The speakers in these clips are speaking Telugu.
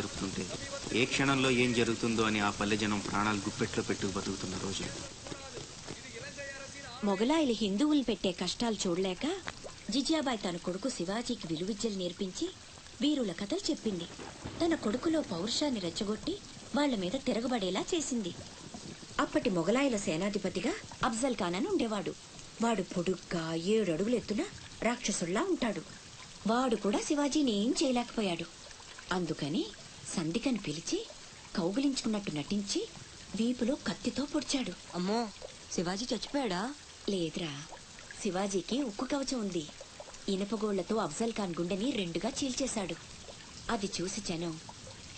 జరుగుతుంటే ఏ క్షణంలో ఏం జరుగుతుందో అని ఆ పల్లె జనం ప్రాణాలు గుప్పెట్లో పెట్టుకు బతుకుతున్న రోజు. మొగలాయిలు హిందువులు పెట్టే కష్టాలు చూడలేక జిజియాబాయి తన కొడుకు శివాజీకి విలువిద్యలు నేర్పించి వీరుల కథలు చెప్పింది. తన కొడుకులో పౌరుషాన్ని రెచ్చగొట్టి వాళ్ల మీద తిరగబడేలా చేసింది. అప్పటి మొగలాయిల సేనాధిపతిగా అఫ్జల్ ఖాన్ అని ఉండేవాడు. వాడు పొడుగ్గా 7 అడుగుల ఎత్తున రాక్షసుల్లా ఉంటాడు. వాడు కూడా శివాజీని ఏం చేయలేకపోయాడు. అందుకని సంధికని పిలిచి కౌగిలించుకున్నట్టు నటించి వీపులో కత్తితో పొడిచాడు. అమ్మో, శివాజీ చచ్చిపోయాడా? లేదురా, శివాజీకి ఉక్కు కవచం ఉంది. ఇనపగోళ్లతో అఫ్జల్ ఖాన్ గుండెని 2గా చీల్చేశాడు. అది చూసి జనం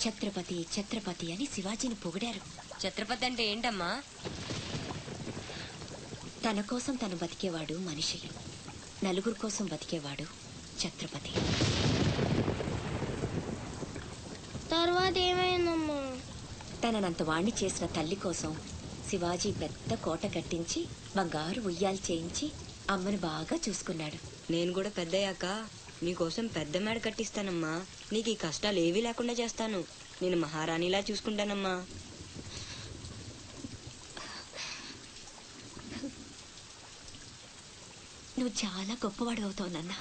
ఛత్రపతి ఛత్రపతి అని శివాజీని పొగిడారు. ఛత్రపతి అంటే ఏంటమ్మా? తన కోసం తను బతికేవాడు మనిషి, నలుగురు కోసం బతికేవాడు ఛత్రపతి. తర్వాత ఏమైందమ్మా? తననంత వాణ్ణి చేసిన తల్లి కోసం శివాజీ పెద్ద కోట కట్టించి బంగారు ఉయ్యాలు చేయించి అమ్మను బాగా చూసుకున్నాడు. నేను కూడా పెద్దయ్యాక నీకోసం పెద్ద మేడ కట్టిస్తానమ్మా. నీకు ఈ కష్టాలు ఏవీ లేకుండా చేస్తాను. నేను మహారాణిలా చూసుకుంటానమ్మా. నువ్వు చాలా గొప్పవాడు అవుతావు నాన్న.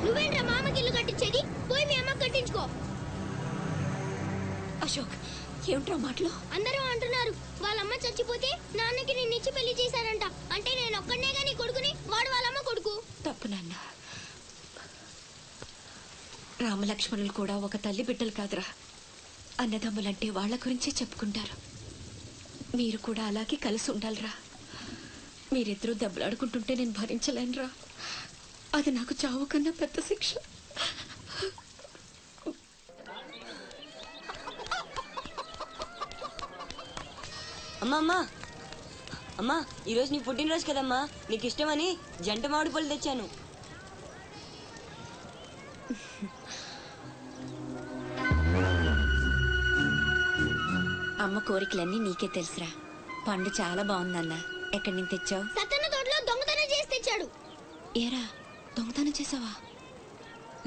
నువ్వేంట్రా మామకి ఇల్లు కట్టించేది? పోయి మీ అమ్మ కట్టించుకో. అశోక్, ఏమిట్రా మాటలు? అందరూ అంటున్నారు వాళ్ళమ్మ చచ్చిపోతే నాన్నకి నిన్నిచ్చి పెళ్లి చేశారంట. అంటే నేను ఒక్కడనే గాని కొడుకుని, వాడు వాళ్ళమ్మ కొడుకు. తప్పు నాన్న. రామలక్ష్మణులు కూడా ఒక తల్లి బిడ్డలు కాదురా. అన్నదమ్ములంటే వాళ్ళ గురించే చెప్పుకుంటారు. మీరు కూడా అలాగే కలిసి ఉండాలిరా. మీరిద్దరూ దెబ్బలాడుకుంటుంటే నేను భరించలేనురా. అది నాకు చావు కన్నా పెద్ద శిక్ష. అమ్మా అమ్మా అమ్మా, ఈరోజు నీ పుట్టినరోజు కదమ్మా. నీకు ఇష్టమని జంట మామిడి పళ్ళు తెచ్చాను. అమ్మ కోరికలన్నీ నీకే తెలుసురా. పండు చాలా బాగుందన్నా. ఎక్కడి నుంచి తెచ్చావు? సత్తన్న తోటలో దొంగతనం చేసి తెచ్చాడు. ఏరా, దొంగతనం చేసావా?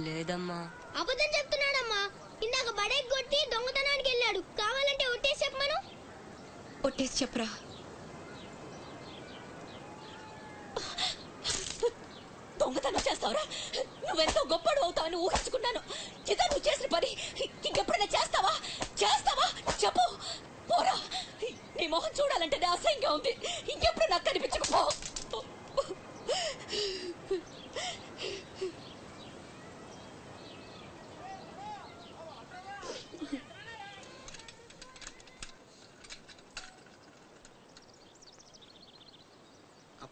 లేదమ్మా. అబద్ధం చెప్తున్నాడమ్మా. ఇందాక బడేకి కొట్టి దొంగతనానికి వెళ్ళాడు. కావాలంటే ఒట్టేసి చెప్పమను. ఒట్టేసి చెప్పరా. దొంగతనం చేస్తావురా? నువ్వెంతో గొప్పడు అవుతావని ఊహించుకున్నాను. ఇదా నువ్వు చేసిన పని? ఇంకెప్పుడైనా చేస్తావా? చెప్పు. పోరా, నీ మొహం చూడాలంటే అసహ్యంగా ఉంది. ఇంకెప్పుడు నాకు కనిపించకపో.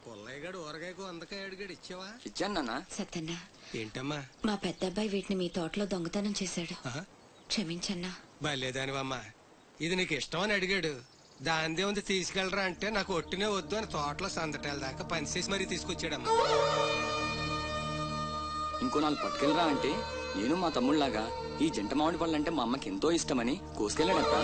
పుల్లయ్యగాడు ఊరగాయకు వందకాయ అడిగాడు, ఇచ్చావా? ఇచ్చాను. సత్తన్న, ఏంటమ్మా? మా పెద్దబ్బాయి వీటిని మీ తోటలో దొంగతనం చేశాడు. క్షమించన్నా. బలేదానివమ్మా. ఇది నీకు ఇష్టం అని అడిగాడు. దాందే ఉంది తీసుకెళ్ళరా అంటే నాకు ఒట్టినే వద్దు అని తోటలో సందటాల దాకా పనిచేసి మరీ తీసుకొచ్చాడమ్మా. ఇంకో 4 పట్టుకెళ్ళరా అంటే నేను మా తమ్ముళ్లాగా ఈ జంట మామిడి పళ్ళు అంటే మా అమ్మకి ఎంతో ఇష్టమని కోసుకెళ్ళాడక్క.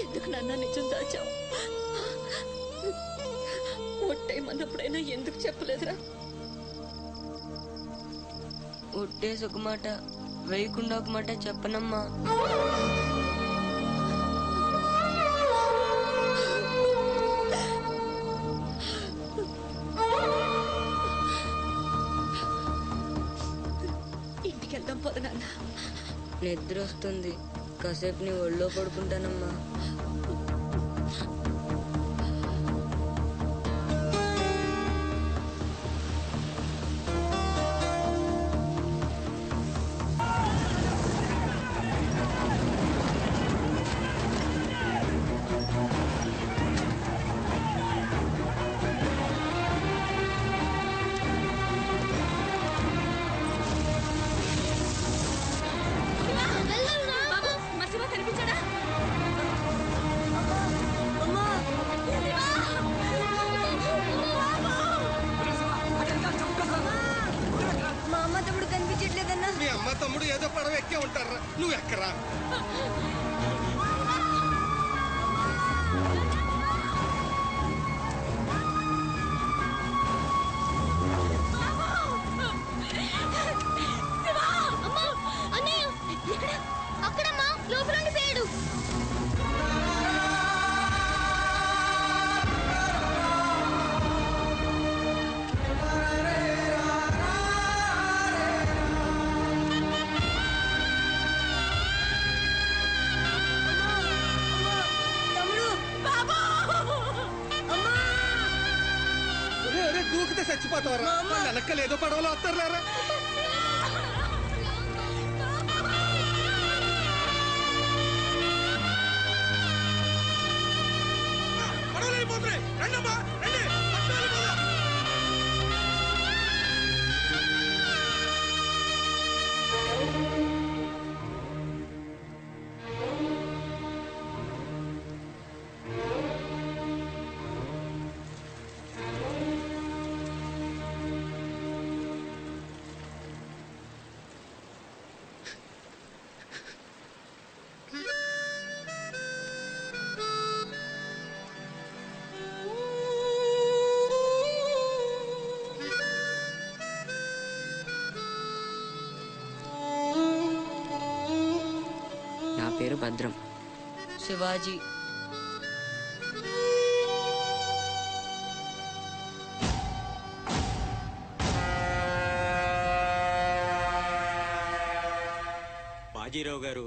ఎందుకు నాన్న నిజం దాచావు? ఒట్టేయమన్నప్పుడైనా ఎందుకు చెప్పలేదురా? ఒట్టేసి ఒక మాట, వేయకుండా ఒక మాట చెప్పనమ్మా. ఇంటికి వెళ్దాం పద నాన్న. నిద్ర వస్తుంది. కాసేపు నీ ఒళ్ళో పడుకుంటానమ్మా. ఏదో పడవ ఎక్కే ఉంటారా, నువ్వు ఎక్కరా. అక్కడమ్మా లోపల ఉండిపోయాడు. దూకితే చచ్చిపోతావరా, వెనక్కలు ఏదో పడవలో వస్తారా. నా పేరు భద్రం. శివాజీ. బాజీరావు గారు,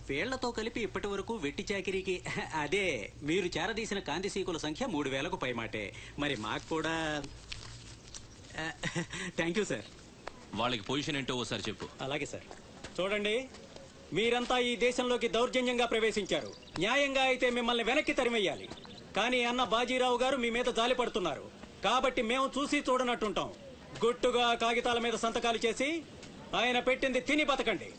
వేళ్లతో కలిపి ఇప్పటి వరకు వెట్టి చాకిరీకి అదే మీరు చేరదీసిన కాంతిసీకుల సంఖ్య 3000కు పైమాటే. మరి మాకు కూడా థ్యాంక్ యూ సార్. వాళ్ళకి పొజిషన్ ఏంటో ఓసారి చెప్పు. అలాగే సార్. చూడండి, మీరంతా ఈ దేశంలోకి దౌర్జన్యంగా ప్రవేశించారు. న్యాయంగా అయితే మిమ్మల్ని వెనక్కి తరిమెయ్యాలి. కానీ అన్న బాజీరావు గారు మీ మీద జాలి పడుతున్నారు. కాబట్టి మేము చూసి చూడనట్టుంటాం. గుట్టుగా కాగితాల మీద సంతకాలు చేసి ఆయన పెట్టింది తిని బతకండి.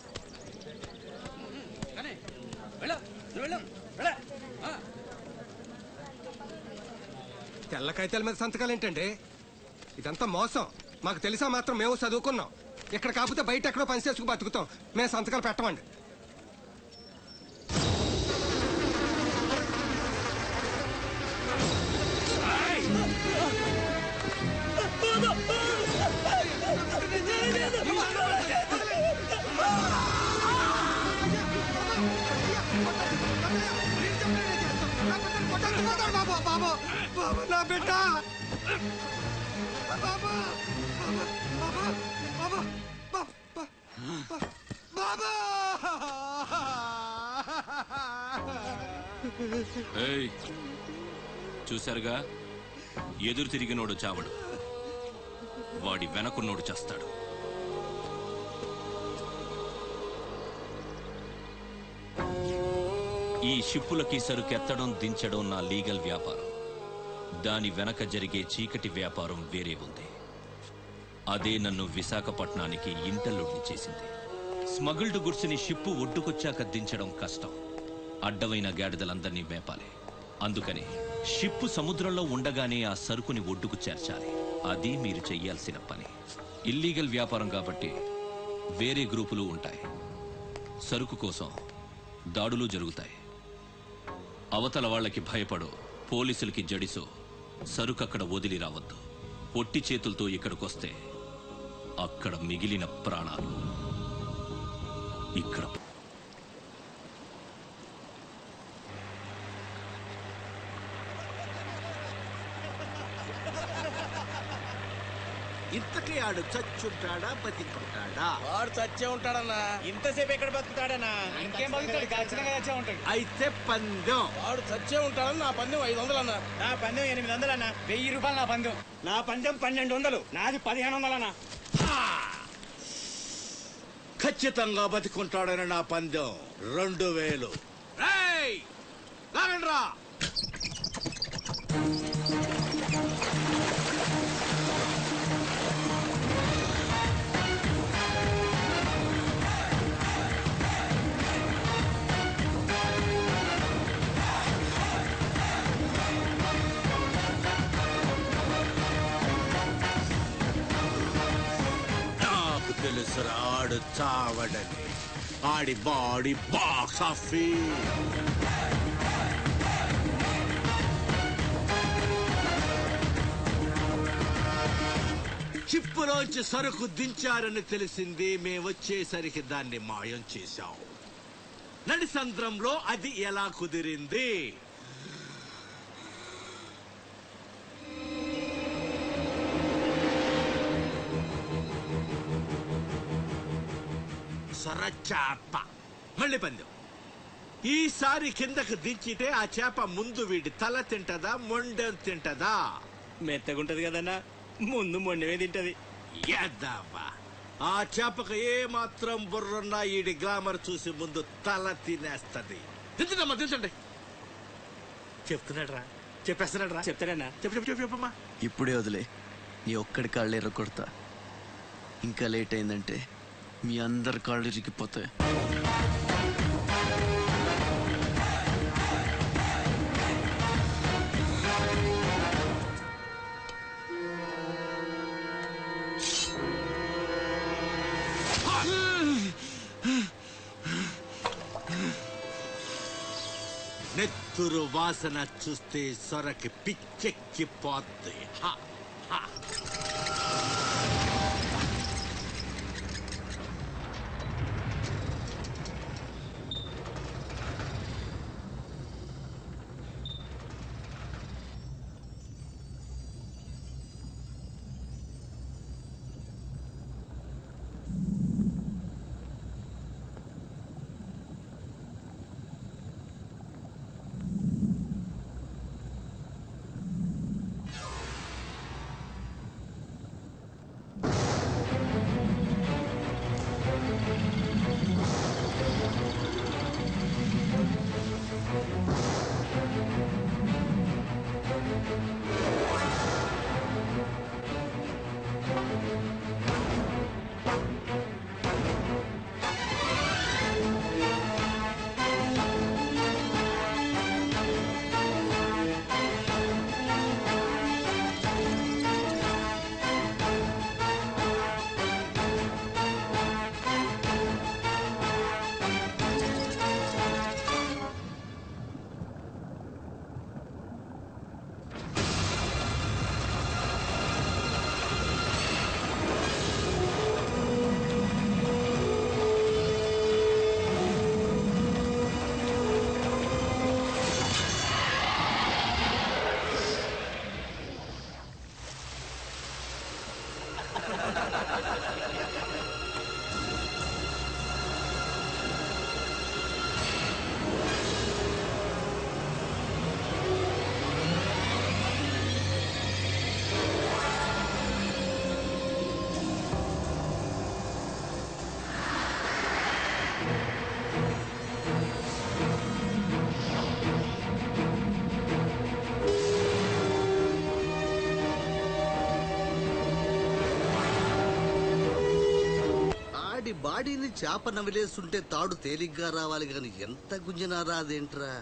తెల్ల కాగితాల మీద సంతకాలు ఏంటండి? ఇదంతా మోసం. మాకు తెలిసా మాత్రం మేము చదువుకున్నాం. ఇక్కడ కాకపోతే బయట ఎక్కడో పని చేసుకు బతుకుతాం. మేము సంతకాలు పెట్టమండి. నా బిడ్డ ఏయ్, చూశారుగా, ఎదురు తిరిగినోడు చావడు, వాడి వెనకున్నోడు చేస్తాడు. ఈ షిప్పులకి సరుకెత్తడం దించడం నా లీగల్ వ్యాపారం. దాని వెనక జరిగే చీకటి వ్యాపారం వేరే ఉంది. అదే నన్ను విశాఖపట్నానికి ఇంటల్లుడిని చేసింది. స్మగుల్డ్ గుడ్స్ని షిప్పు ఒడ్డుకొచ్చాక దించడం కష్టం. అడ్డమైన గాడిదలందరినీ మేపాలి. అందుకని షిప్పు సముద్రంలో ఉండగానే ఆ సరుకుని ఒడ్డుకు చేర్చాలి. అది మీరు చెయ్యాల్సిన పని. ఇల్లీగల్ వ్యాపారం కాబట్టి వేరే గ్రూపులు ఉంటాయి. సరుకు కోసం దాడులు జరుగుతాయి. అవతల వాళ్ళకి భయపడో, పోలీసులకి జడిసో సరుకు అక్కడ వదిలి రావద్దు. పొట్టి చేతులతో ఇక్కడికొస్తే అక్కడ మిగిలిన ప్రాణాలు ఇక్కడ. ఇంతకీ ఆడు చచ్చుంటాడా బతికుంటాడా? వాడు చచ్చే ఉంటాడన్నా. ఇంతసేపు ఎక్కడ బతుకుతాడన్నా? ఇంకేం బతుకుతాడు? ఖచ్చితంగా చచ్చే ఉంటాడు. అయితే పందెం. వాడు చచ్చే ఉంటాడని నా పందెం 500 అన్నా. నా పందెం 800 అన్నా. 1000 రూపాయలు నా పందెం. నా పందెం 1200. నాది 1500 అన్నా. ఖచ్చితంగా బతికుంటాడని నా పందెం 2000. రేయ్, లాగండ్రా. నాకు తెలుసు రాడు చావడని. ఆడి బాడీ బాక్స్ ఆఫీస్. షిప్పులోంచి సరుకు దించారని తెలిసింది. మేమొచ్చేసరికి దాన్ని మాయం చేశాం. నడిసంద్రంలో అది ఎలా కుదిరింది? సొరచాప. మళ్ళీ పందెం. ఈసారి కిందకు దించితే ఆ చేప ముందు వీడి తల తింటదా, మొండెం తింటదా? మెత్తగుంటది కదన్నా, ముందు మొండమే తింటది. యాదవ్వా, ఆ చేపకు ఏ మాత్రం బుర్రున్నా ఈడి గ్లామర్ చూసి ముందు తల తినేస్తది. దించండమ్మా, దించండి. చెప్తున్నాడు రా, చెప్పేస్తున్నాడు రా. చెప్తాడన్నా. చెప్పమ్మా. ఇప్పుడే వదిలే, నీ ఒక్కడి కాళ్ళు ఎర్రకొడతా. ఇంకా లేట్ అయిందంటే మీ అందరి కాళ్ళు ఇరిగిపోతాయి. నెత్తురు వాసన చూస్తే సొరకి పిచ్చెక్కిపోద్ది. బాడీని చేప నవిలేస్తుంటే తాడు తేలిగ్గా రావాలి కానీ ఎంత గుంజనా రాదేంట్రా.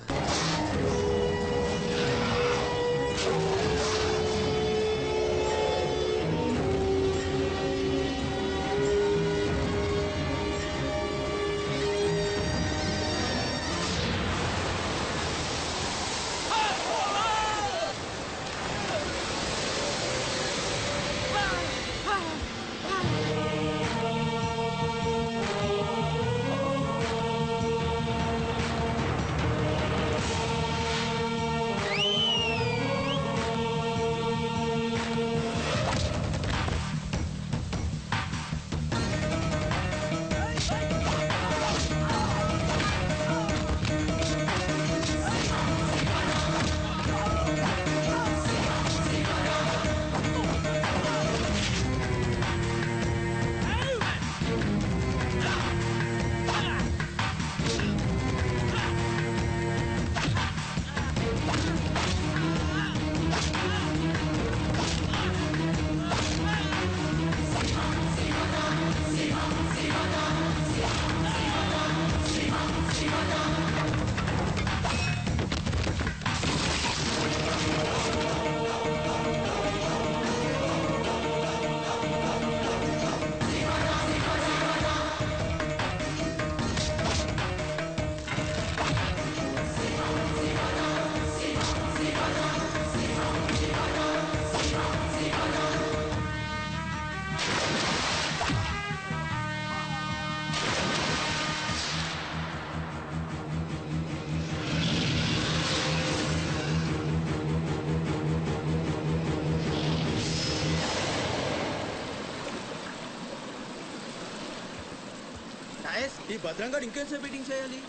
మహేష్ ఈ భద్రంగా ఇంకేంసేపు మీటింగ్ చేయాలి?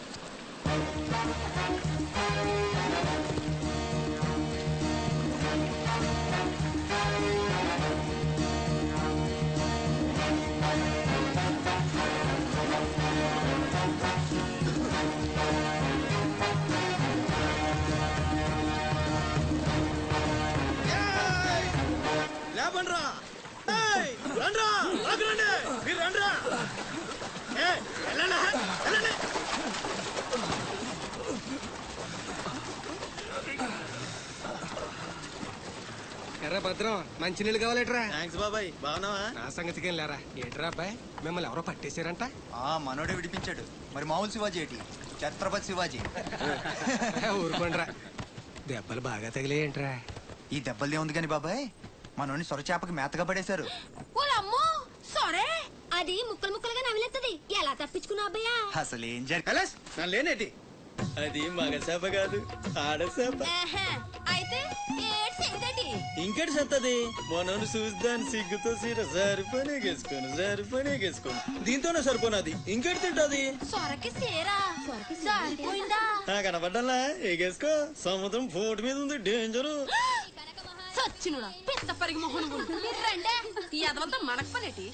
లేపండ్రా! ఏయ్, రండ్రా! ఆగరండి! మీరు రండ్రా! ఏయ్, వెళ్ళండి, వెళ్ళండి! ఎర్రా భద్రం మంచినీళ్ళు కావాలేట్రా? థ్యాంక్స్ బాబాయ్, బాగున్నావా? నా సంగతికేం లేరా. ఏంట్రా అబ్బాయి, మిమ్మల్ని ఎవరో పట్టేశారంట? మనోడే విడిపించాడు. మరి మామూలు శివాజీ ఏంటి? ఛత్రపతి శివాజీ. ఊరుకోండ్రా. దెబ్బలు బాగా తగిలేయంట్రా? ఈ దెబ్బలదే ఉంది కానీ బాబాయ్, మనోని సొరచేపకి మేతగా పడేశారు. సరే అది ముక్కలు ముక్కలుగా నవిలేస్తుంది. ఎలా తప్పించుకున్నా అబ్బయ్యా? అసలు ఏం జరిగింది? కలాస్ నా లేనేటి అది మగ చేప కాదు, ఆడ చేప. అయితే ఇంకటి చెత్తది మనోను చూద్దాని సిగ్గుతో సీర సరిపనేగేసుకోను దీంతోనే సరిపోనాది. ఇంకెటి తింటది? సొరకి సేరా సరిపోయిందా? కనపడ్డా ఎగేసుకో. సముద్రం పోటు మీద ఉంది, డేంజరు. సచ్చినుడా పిత్త పరిగి మొహను రండే ఈ అదవంతా మనకు పనేటి.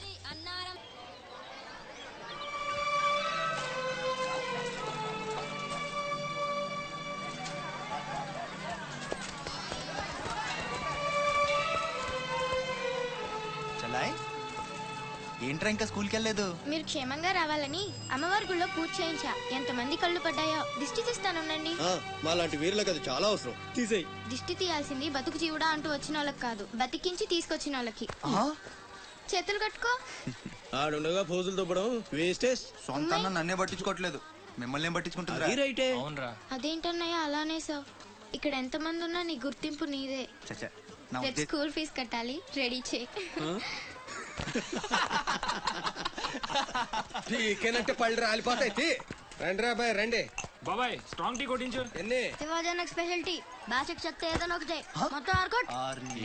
చలాయ్ ఏంట్రా ఇంకా స్కూల్కి వెళ్ళలేదు? మీరు క్షేమంగా రావాలని అమ్మవారి గుళ్ళో పూజ చేయించా. ఎంతమంది కళ్ళు పడ్డాయో. దిష్టి తీస్తానుండండి. మాలాంటి వీరులకు అది చాలా అవసరం. తీసేయ్. దిష్టి తీయాల్సింది బతుకు జీవుడా అంటూ వచ్చిన వాళ్ళకి కాదు, బతికించి తీసుకొచ్చిన వాళ్ళకి. చేతులు కట్టుకో. ఆడుండగా పోజులు దొబ్బడం వేస్టేజ్. సొంత నన్నే పట్టించుకోవట్లేదు, మిమ్మల్ని ఏం పట్టించుకుంటుందా? అదేంటన్నయ్య అలానే సార్. ఇక్కడ ఎంతమంది ఉన్నా నీ గుర్తింపు నీదే. రేపు స్కూల్ ఫీజు కట్టాలి, రెడీ చేయి. నీకేనంటే పళ్ళు రాలిపోతాయి. రండి రా బాయ్, రండి బాబాయ్. స్ట్రాంగ్ టీ కొట్టించు. ఎన్ని? Shivaji special tea. బాసక్ చెప్తే ఏదైనా ఒకటే. మొత్తం ఆర్కోట్.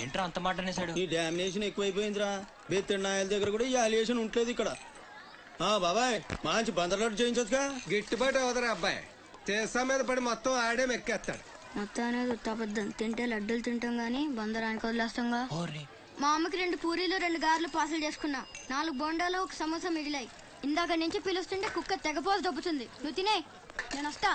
ఏంట్రా అంత మాట అనేసాడు? ఈ డామినేషన్ ఎక్కువైపోయిందిరా. బెత్తడి నాయల దగ్గర కూడా ఈ అలియేషన్ ఉంటలేదు ఇక్కడ. బాబాయ్ మంచి బందర్లాట్ చేయించొచ్చుగా. గిట్టుబాటు అవదరా అబ్బాయి. చేసా మీద పడి మొత్తం ఆడే మెక్కేస్తాడు. మొత్తం అనేది ఉత్తాబద్ధం. తింటే లడ్డూలు తింటాం గానీ బందరానికి వదిలేస్తాంగా. మా అమ్మకి 2 పూరీలు 2 గారెలు పార్సల్ చేసుకున్నా. 4 బోండాలు 1 సమోసా మిగిలాయి. ఇందాక నుంచి పిలుస్తుంటే కుక్క తెగపోసి దొబ్బుతుంది. నువ్వు తినే, నేను వస్తా.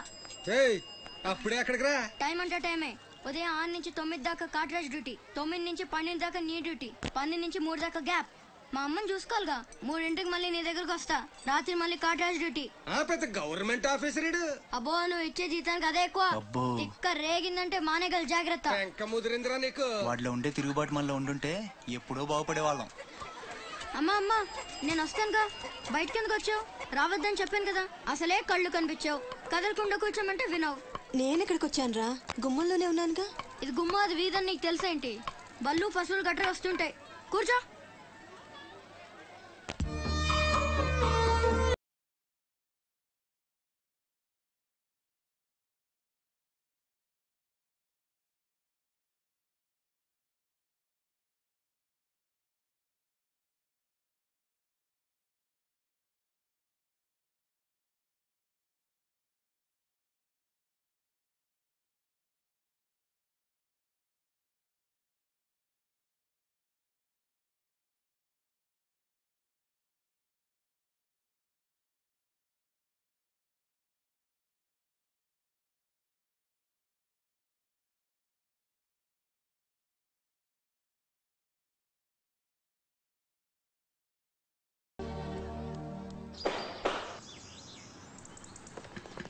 అప్పుడే అక్కడికి రా. టైం అంటే టైమే. ఉదయం 6 నుంచి 9 దాకా కాట్రాజ్ డ్యూటీ, 9 నుంచి 12 దాకా నీ డ్యూటీ, 12 నుంచి 3 దాకా గ్యాప్. మా అమ్మని చూసుకోవాలిగా. 3ంటికి మళ్ళీ నీ దగ్గరకు వస్తా. రాత్రి మళ్ళీ కాట్రాజ్ డ్యూటీ. పెద్ద గవర్నమెంట్ ఆఫీసర్. అబ్బో నువ్వు ఇచ్చే జీతానికి అదే ఎక్కువ. తిక్క రేగిందంటే మానేగల జాగ్రత్త. ముదిరిందిరా నీకు. వాటిలో ఉండే తిరుగుబాటు మనలో ఉండుంటే ఎప్పుడో బాగుపడే వాళ్ళం. అమ్మా అమ్మా నేను వస్తానుగా. బయటకెందుకు వచ్చావు? రావద్దని చెప్పాను కదా. అసలే కళ్ళు కనిపించావు. కదలకుండా కూర్చోమంటే వినవు. నేను ఎక్కడికి వచ్చాను రా? గుమ్మంలోనే ఉన్నానుగా. ఇది గుమ్మ, అది వీధని నీకు తెలుసేంటి? బళ్ళు పశువులు గట్రా వస్తుంటాయి. కూర్చో.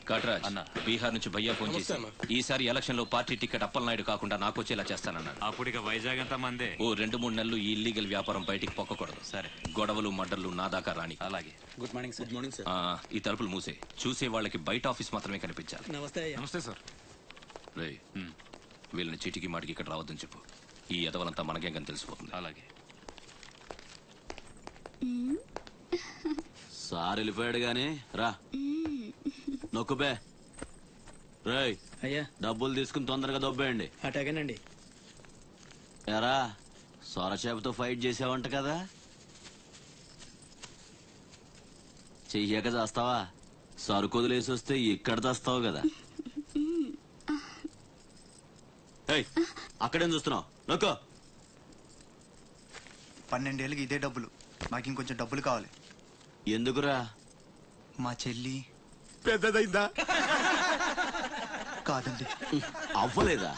కాట్రాజ్ అన్న, బీహార్ నుంచి భయ్యా ఫోన్ చేసి ఈసారి ఎలక్షన్ లో పార్టీ టికెట్ అప్పలనాయుడు కాకుండా నాకు వచ్చేలా చేస్తానన్నాడు. అప్పుడు ఇక వైజాగ్ అంతా మందే. ఓ 2-3 నెలలు ఈ ఇల్లీగల్ వ్యాపారం బయటికి పొక్కకూడదు. సరే, గొడవలు మడ్డర్లు నా దాకా రాని. అలాగే. Good morning sir. Good morning sir. ఈ తలుపులు మూసే. చూసే వాళ్ళకి బయట ఆఫీస్ మాత్రమే కనిపించాలి. నమస్తే. నమస్తే సార్. రే, వీళ్ళని చీటికి మాటికి ఇక్కడ రావద్దని చెప్పు. ఈ ఎదవలంతా మనకేం కానీ తెలిసిపోతుంది. అలాగే. సార్ వెళ్ళిపోయాడు గాని రా నొక్కుబే. రేయ్ అయ్యా, డబ్బులు తీసుకుని తొందరగా దొబ్బేయండి. అటాగేనండి. ఎరా సొరచేపతో ఫైట్ చేసావంట కదా? చెయ్యక చేస్తావా? సరుకు వదిలేసి వస్తే ఇక్కడ తెస్తావు కదా. ఏయ్, అక్కడేం చూస్తున్నావు? నొక్కో. 12 ఏళ్ళకి ఇదే డబ్బులు. నాకు ఇంకొంచెం డబ్బులు కావాలి. ఎందుకురా? మా చెల్లి పెద్దదైందా? కాదండి. అవ్వలేదా?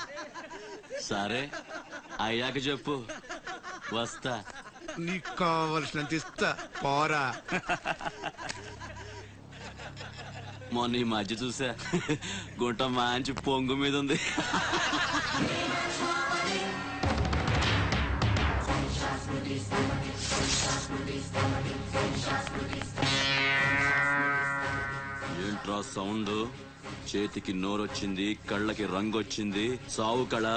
సరే అయ్యాక చెప్పు, వస్తా. నీకు కావలసినంత ఇస్తా, పోరా. మొన్న ఈ మధ్య చూసా, గుంట మంచి పొంగు మీద ఉంది. ఏంట్రా సౌండ్? చేతికి నోరొచ్చింది, కళ్ళకి రంగొచ్చింది, సావు కళ.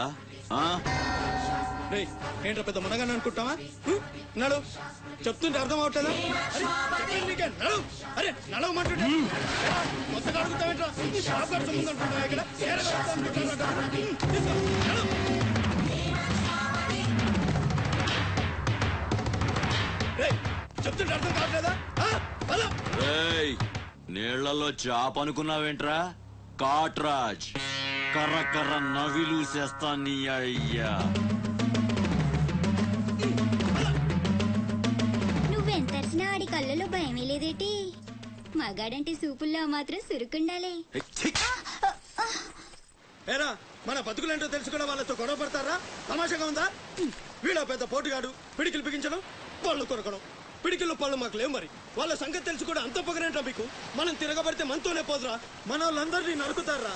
ఏంట్రా పెద్ద మునగానే అనుకుంటావా? నడు, చెప్తుంటే అర్థం అవట్లేదా? నడు, అరే నడవమంటుంటే కొత్తగా అడుగుతావేంట్రా? షాప్ గారు ముందుంటున్నావా ఇక్కడ? చెప్తుంటే అర్థం కావట్లేదా? నీళ్లలో చాప అనుకున్నావేంట్రా? కాట్రాజ్ కర్ర కర్ర నవిలూసేస్తా నీ అయ్యా. నువ్వెంతర్చినా ఆడి కళ్ళలో భయమే లేదేటి? మగాడంటే సూపుల్లో మాత్రం సురుకుండాలే. ఏరా, మన బతుకులేంటో తెలుసుకున్న వాళ్ళతో గొడవ పడతారా? తమాషాగా ఉందా? వీడా పెద్ద పోటుగాడు, పిడికిలు బిగించడం, పళ్ళు కొరకడం. పిడికిల్లో పళ్ళు మాకు లేవు. మరి వాళ్ళ సంగతి తెలుసు కూడా అంత పొగరేంటా మీకు? మనం తిరగబడితే మనతోనే పోదురా? మన వాళ్ళందరినీ నరుకుతారా?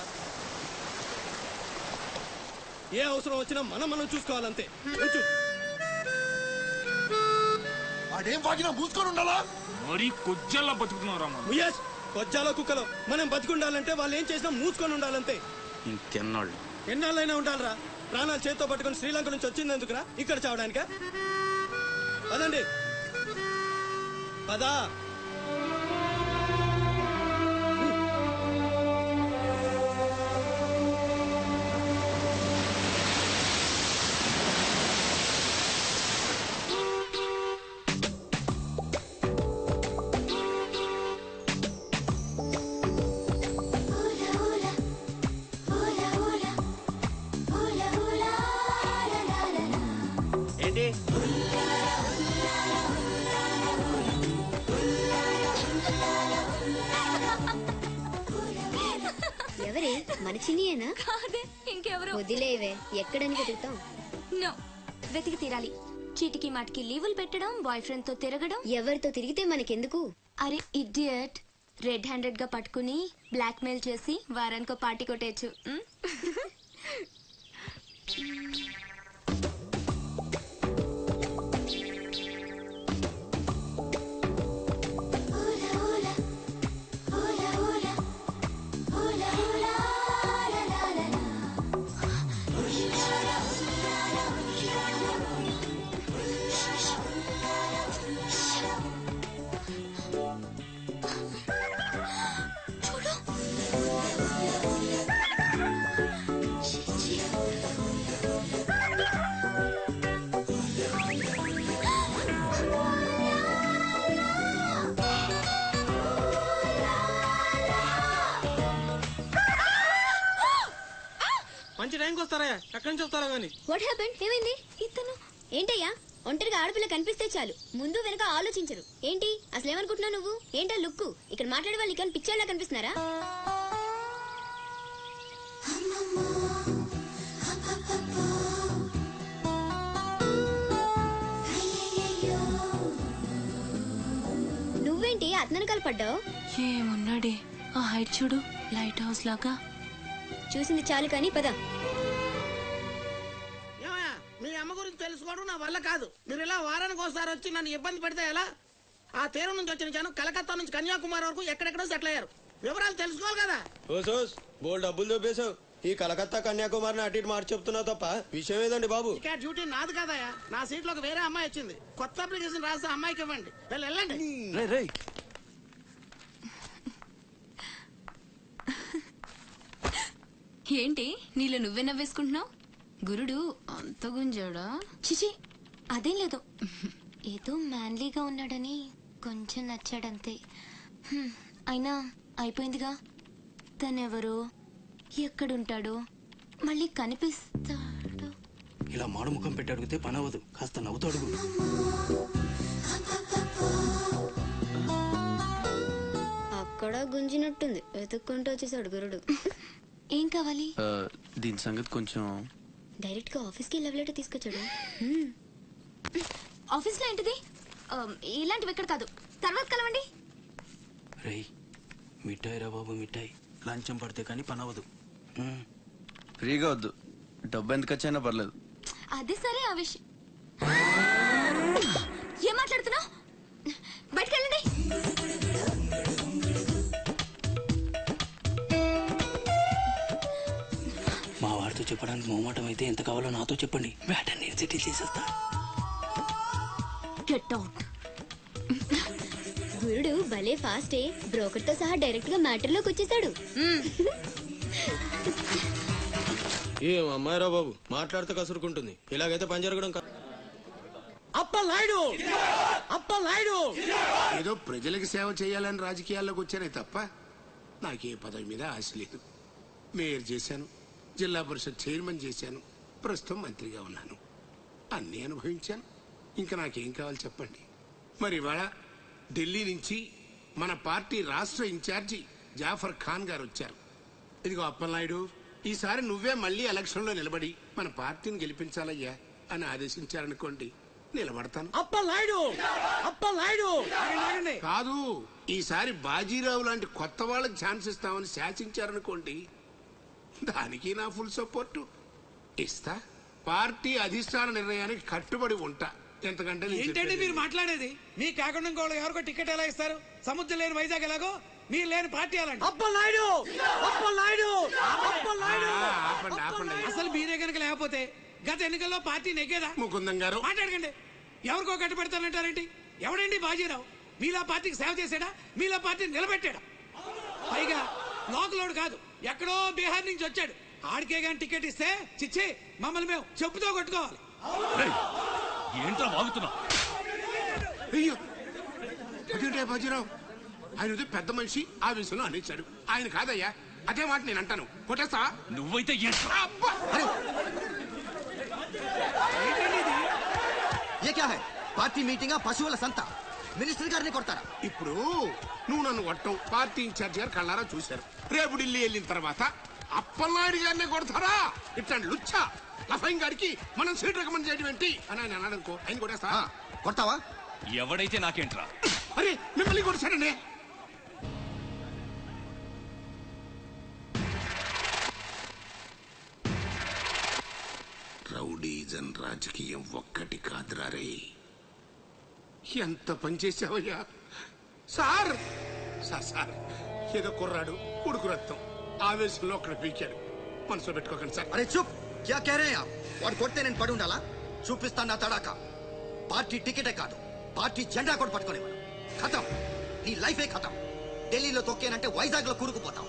ఏ అవసరం వచ్చినా మనం చూసుకోవాలంతే. అదేం వాగినా మూసుకొని ఉండాలా? మరి కొజ్జల్లా బతుకుతున్నారా? కొజ్జాలో కుక్కలో మనం బతుకుండాలంటే వాళ్ళు ఏం చేసినా మూసుకొని ఉండాలంతే. ఇంకెన్నాళ్ళు? ఎన్నాళ్ళైనా ఉండాలరా? ప్రాణాలు చేతితో పట్టుకుని శ్రీలంక నుంచి వచ్చింది ఎందుకురా? ఇక్కడ చావడానిక? పదండి, పదా. ఏంటి? ఎవరే? మన చిన్నియేనా? కాదే, ఇంకెవరు? వదిలేవే, ఎక్కడని వెతుకుతాం? నో, వెతికి తీరాలి. చీటికి మాటికి లీవులు పెట్టడం, బాయ్ ఫ్రెండ్ తో తిరగడం. ఎవరితో తిరిగితే మనకెందుకు? అరే ఇడియట్, రెడ్ హ్యాండెడ్ గా పట్టుకుని బ్లాక్ మెయిల్ చేసి వారానికో పార్టీ కొట్టేయచ్చు. మంచి టైంకి వస్తారా? ఎక్కడి నుంచి వస్తారా గానీ? What happened? ఏమైంది? ఇతను ఏంటయ్యా? ఒంటరిగా ఆడపిల్ల కనిపిస్తే చాలు, ముందు వెనక ఆలోచించరు. ఏంటి అసలు ఏమనుకుంటున్నావు నువ్వు? ఏంటా లుక్కు? ఇక్కడ మాట్లాడే వాళ్ళు ఇక్కడ పిక్చర్లా కనిపిస్తున్నారా? నువ్వేంటి అతనకాలు పడ్డావు? ఏమున్నాడే, ఆ హైట్ చూడు, లైట్ హౌస్ లాగా. చూసింది చాలు కానీ పద. మీ అమ్మ గురించి తెలుసుకోవడం నా వల్ల కాదు. మీరు ఇలా వారానికి ఒకసారి వచ్చి నన్ను ఇబ్బంది పెడితే ఎలా? ఆ తీరం నుంచి వచ్చిన జనం కలకత్తా నుంచి కన్యాకుమారి వరకు ఎక్కడెక్కడో సెటిల్ అయ్యారు. వివరాలు తెలుసుకోవాలి కదా. బోల్ డబ్బులు దొబ్బేశావు. ఈ కలకత్తా కన్యాకుమారిని అటు ఇటు మార్చి చెప్తున్నావు తప్ప విషయం ఏదండి బాబు? ఇక డ్యూటీ నాది కాదయా. నా సీట్ లో వేరే అమ్మాయి వచ్చింది. కొత్త అప్లికేషన్ రాస్తే అమ్మాయికి ఇవ్వండి. వెళ్ళండి. ఏంటి నీలో నువ్వే నవ్వేసుకుంటున్నావు? గురుడు అంత గుంజాడా? చిచి, అదేం లేదు. ఏదో మ్యాన్లీగా ఉన్నాడని కొంచెం నచ్చాడంతే. అయినా అయిపోయిందిగా. తనెవరో, ఎక్కడుంటాడో, మళ్ళీ కనిపిస్తాడో. ఇలా మాడు ముఖం పెట్టి అడిగితే పని అవ్వదు, కాస్త నవ్వుతూ అడుగు. అక్కడ గుంజినట్టుంది, వెతుక్కుంటూ వచ్చేసాడు గురుడు. ఏం కావాలి? దీని సంగతి కొంచెం. డైరెక్ట్ గా ఆఫీస్ కి లవ్ లెటర్ తీసుకొచ్చాడు. ఆఫీస్ లో ఏంటిది? ఇలాంటివి ఎక్కడ కాదు, తర్వాత కలవండి. రేయ్ మిఠాయి రా బాబు, మిఠాయి. లంచం పడితే కానీ పని అవ్వదు. ఫ్రీగా వద్దు, డబ్బు ఎంత ఖర్చైనా పర్లేదు. అదే సరే, ఆ విషయం ఏం మాట్లాడుతున్నావు? బయటకెళ్ళండి. మా వారితో చెప్పడానికి మొహమాటం అయితే ఎంత కావాలో నాతో చెప్పండి, బ్యాటర్ని సెటిల్ చేసేస్తా. Get out. గురుడు భలే ఫాస్టే, బ్రోకర్ తో సహా డైరెక్ట్ గా మ్యాటర్ లోకి వచ్చేసాడు. ఏం అమ్మాయిరా బాబు, మాట్లాడితే కసురుకుంటుంది. ఇలాగైతే పని జరగడం అప్పలనాయుడు, అప్పలనాయుడు. ఏదో ప్రజలకు సేవ చేయాలని రాజకీయాల్లోకి వచ్చానే తప్ప నాకే పదవి మీద ఆశ లేదు. మేయర్ చేశాను, జిల్లా పరిషత్ చైర్మన్ చేశాను, ప్రస్తుతం మంత్రిగా ఉన్నాను. అన్నీ అనుభవించాను. ఇంకా నాకేం కావాలి చెప్పండి. మరి ఇవాళ ఢిల్లీ నుంచి మన పార్టీ రాష్ట్ర ఇన్ఛార్జి జాఫర్ ఖాన్ గారు వచ్చారు. ఇదిగో అప్పలనాయుడు, ఈసారి నువ్వే మళ్ళీ ఎలక్షన్లో నిలబడి మన పార్టీని గెలిపించాలయ్యా అని ఆదేశించారనుకోండి, నిలబడతాను. అప్పలనాయుడు, అప్పలనాయుడు. కాదు, ఈసారి బాజీరావు లాంటి కొత్త వాళ్ళకి ఛాన్స్ ఇస్తామని శాసించారనుకోండి, దానికి నా ఫుల్ సపోర్టు ఇస్తా. పార్టీ అధిష్టాన నిర్ణయానికి కట్టుబడి ఉంటా. ఎంతకంటే ఏంటండి మీరు మాట్లాడేది? మీ కాకుండా ఇంకో ఎవరికో టికెట్ ఎలా ఇస్తారు? సముద్రం లేని వైజాగ్ ఎలాగో మీరు లేని పార్టీ అలాంటి. అప్పలనాయుడు, అప్పలనాయుడు, అప్పలనాయుడు. అసలు మీరే కనుక లేకపోతే గత ఎన్నికల్లో పార్టీ నెగ్గేదా? ముకుందం గారు మాట్లాడకండి. ఎవరికో కట్టు పెడతానంటారేంటి? ఎవడండి బాజీరావు? మీలా పార్టీకి సేవ చేశాడా? మీలా పార్టీని నిలబెట్టాడా? పైగా లోకలోడు కాదు, ఎక్కడో బీహార్ నుంచి వచ్చాడు. ఆడికే గాని టికెట్ ఇస్తే చిచ్చి మమ్మల్ని మేము చెప్పుతో కొట్టుకోవాలి. ఏంట్రా వాగుతున్నావు? అయ్యో అదేంటే బాజీరావు, ఆయన ఏదో పెద్ద మనిషి ఆ విషయంలో అనేశాడు. ఆయన కాదయ్యా, అదే మాట నేను అంటాను. కొట్టేస్తా. నువ్వైతే పార్టీ మీటింగ్ పశువుల సంత, మినిస్టర్ గారిని కొడతారా? ఇప్పుడు నువ్వు నన్ను కొట్టం పార్టీ ఇన్ఛార్జ్ గారు కళ్ళారా చూశారు. రేపు ఢిల్లీ వెళ్ళిన తర్వాత అప్పలనాయుడు గారినే కొడతారా? ఇట్లాంటి లుచ్చా లఫైన్ గారికి మనం సీట్ రికమెండ్ చేయడం ఏంటి అని ఆయన అన్నాడనుకో, ఆయన కొట్టేస్తా. కొడతావా? ఎవడైతే నాకేంట్రా? అరే మిమ్మల్ని కొట్టాడండి. రౌడీజన్ రాజకీయం ఒక్కటి కాదురా రే. ఎంత పనిచేసావయ్యా సార్. సార్ ఏదో కుర్రాడు, ఉడుకు రక్తం, ఆవేశంలో అక్కడ పీకాడు. మనసులో పెట్టుకోకండి సార్. అరే చూప్, క్యా కహ రహే ఆప్? వాడు కొడితే నేను పడి ఉండాలా? చూపిస్తాను నా తడాక. పార్టీ టికెటే కాదు, పార్టీ జెండా కూడా పట్టుకునేవాడు. ఖతం, నీ లైఫే ఖతం. ఢిల్లీలో తొక్కేనంటే వైజాగ్ లో కూరుకుపోతాం.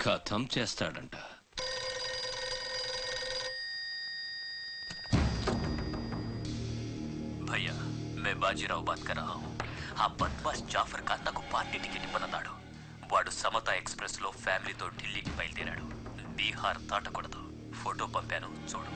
ఖతం చేస్తాడంట. भैया मैं बाजीराव बात कर रहा हूँ. ఆ బద్మాష్ జాఫర్ ఖాన్ నాకు పార్టీ టికెట్ ఇవ్వనన్నాడు. వాడు సమతా ఎక్స్ప్రెస్ లో ఫ్యామిలీతో ఢిల్లీకి బయలుదేరాడు. బీహార్ దాటకూడదు. ఫోటో పంపాను చూడు.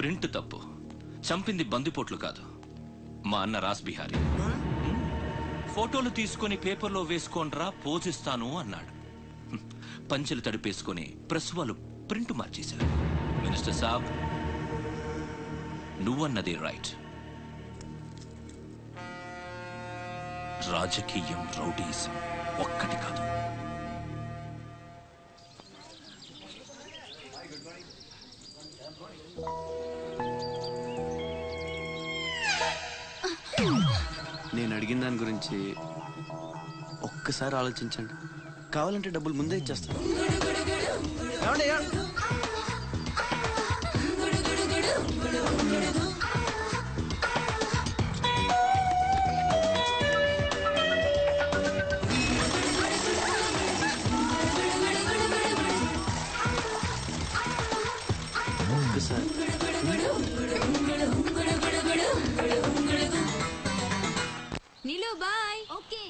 ప్రింట్ తప్పు, చంపింది బందిపోట్లు కాదు, మా అన్న రాస్ బిహారీ. ఫోటోలు తీసుకొని పేపర్లో వేసుకోండ్రా పోజిస్తాను అన్నాడు. పంచెలు తడిపేసుకొని ప్రెస్ వాళ్ళు ప్రింట్ మార్చేశారు. మినిస్టర్ సాబ్, నువ్వన్నది రైట్. రాజకీయం, రౌడీజం ఒక్కటి కాదు. నేను అడిగిన దాని గురించి ఒక్కసారి ఆలోచించండి. కావాలంటే డబ్బులు ముందే ఇచ్చేస్తాను. నీలు బాయ్. ఓకే,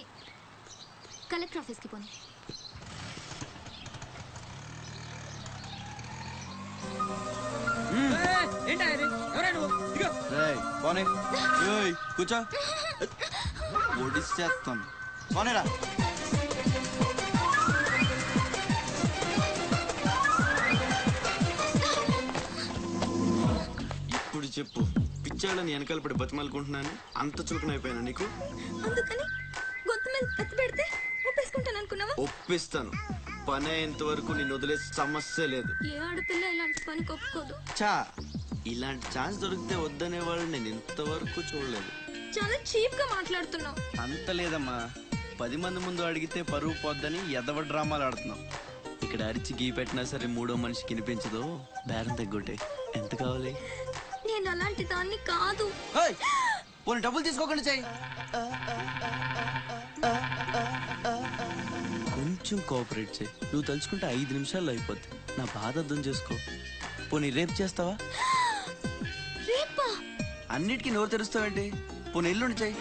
కలెక్టర్ ఆఫీస్కి పోనీ. కూర్చో, ఒడిసేస్తాను. పోనేరా. ఇప్పుడు చెప్పు, పిచ్చాళ్ళని వెనకాల పడి బతిమాలుకుంటున్నాను, అంత చులకనైపోయాను నీకు? అందుకని గొంతు మీద కత్తి పెడితే ఒప్పేసుకుంటాను అనుకున్నావా? ఒప్పిస్తాను. పని అయ్యేంత వరకు నేను వదిలేసే సమస్య లేదు. ఏ ఆడపిల్ల ఇలాంటి పని ఒప్పుకోదు. చా, ఇలాంటి ఛాన్స్ దొరికితే వద్దనే వాళ్ళు నేను ఇంతవరకు చూడలేదు. చాలా చీప్ గా మాట్లాడుతున్నావు. అంత లేదమ్మా, 10 మంది ముందు అడిగితే పరువు పోద్దని ఎదవ డ్రామాలు ఆడుతున్నావు. ఇక్కడ అరిచి గీ పెట్టినా సరే మూడో మనిషికి వినిపించదు. బేరం తగ్గొట్టే. ఎంత కావాలి? నేను అలాంటి దాన్ని కాదు. పోనీ డబ్బులు తీసుకోకుండా చెయ్యి. కొంచెం కోఆపరేట్ చేయి. నువ్వు తలుచుకుంటే 5 నిమిషాల్లో అయిపోద్ది. నా బాధ అర్థం చేసుకో. పోనీ రేపు చేస్తావా? రేపా? అన్నిటికీ నోరు తెరుస్తావేంటి? పోనీ ఎల్లుండి చెయ్యి.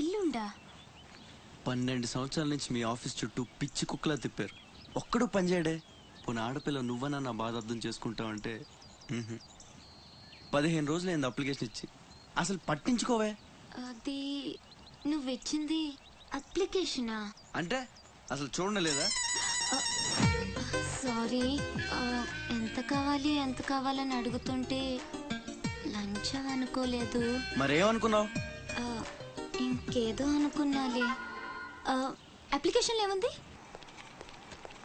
ఎల్లుండా? 12 సంవత్సరాల నుంచి మీ ఆఫీస్ చుట్టూ పిచ్చి కుక్కలా తిప్పారు, ఒక్కడూ పనిచేయడే. పోనీ ఆడపిల్ల నువ్వన్నా నా బాధ అర్థం చేసుకుంటావంటే 15 రోజులు అయింది అప్లికేషన్ ఇచ్చి, అసలు పట్టించుకోవే. అది నువ్విచ్చింది అప్లికేషనా? అంటే అసలు చూడలేదా? సారీ, ఎంత కావాలని అడుగుతుంటే లంచం అనుకోలేదు. మరేమనుకున్నావు? ఇంకేదో అనుకున్నాలే. అప్లికేషన్లో ఏముంది?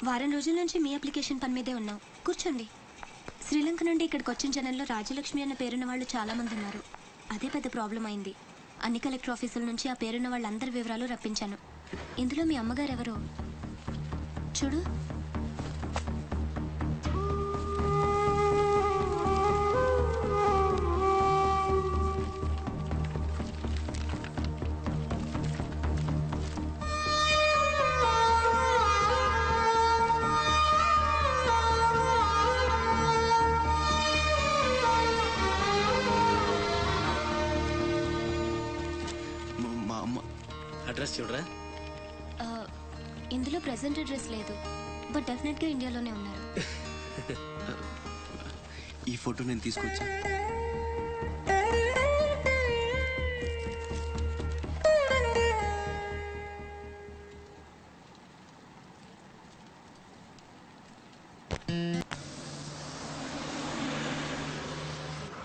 వారం రోజుల నుంచి మీ అప్లికేషన్ పని మీదే ఉన్నాం. కూర్చోండి. శ్రీలంక నుండి ఇక్కడికి వచ్చిన జనంలో రాజలక్ష్మి అన్న పేరున్న వాళ్ళు చాలా మంది ఉన్నారు. అదే పెద్ద ప్రాబ్లం అయింది. అన్ని కలెక్టర్ ఆఫీసుల నుంచి ఆ పేరున్న వాళ్ళందరి వివరాలు రప్పించాను. ఇందులో మీ అమ్మగారు ఎవరో చూడు. అడ్రస్ చూడరా. ఇందులో ప్రెసెంట్ అడ్రస్ లేదు, బట్ డెఫినెట్గా ఇండియాలోనే ఉన్నారు. ఈ ఫోటో నేను తీసుకొచ్చా.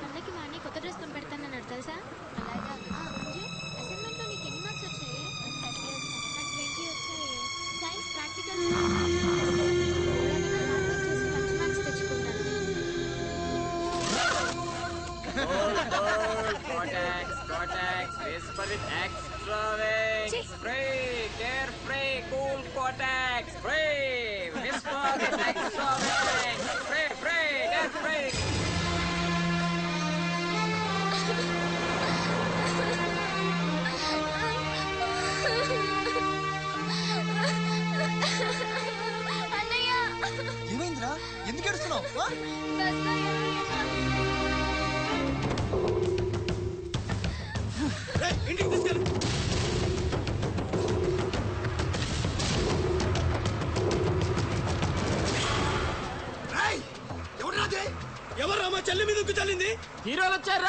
అన్నకి వాడిని కొత్త డ్రెస్ కొని పెడతానన్నాడు తెలుసా? అలాగా. అసైన్మెంట్లో నీకు ఎన్ని మార్క్స్ వచ్చాయి? 30 నాకు 20 వచ్చాయి. సైన్స్ ప్రాక్టికల్ మంచి మార్క్స్ తెచ్చుకుంటాను. ఏమైందిరా? ఎందుకు ఏడుస్తున్నావు? ఇంటికి తీసుకెళ్ళు. ఎవరు మా చెల్లి మీద ఉక్కు చల్లింది? హీరోలు వచ్చారు.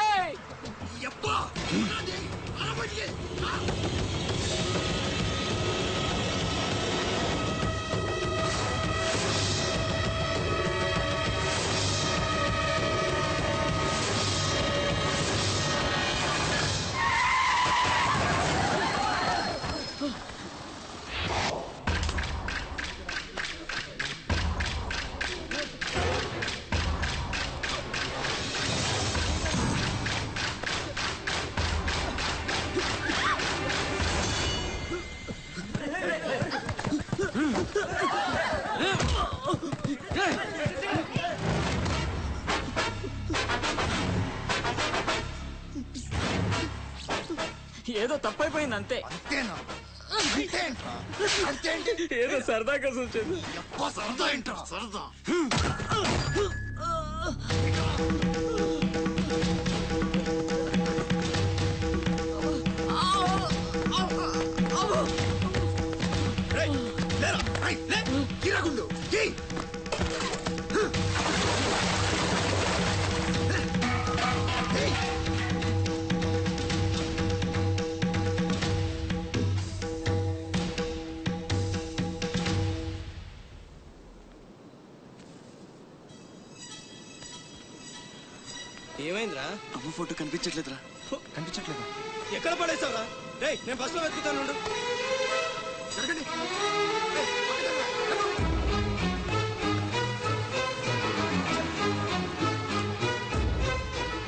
ఏదో తప్పైపోయింది అంతే. అంతేనా? ఏదో సరదాగా చూసాను. సరదా ఏంటో సరదా. ఏమైందిరా? అమ్మ ఫోటో కనిపించట్లేదురా. కనిపించట్లేదు. ఎక్కడ పడేసావురా? రేయ్ నేను బస్సులో వెతుకుతాను.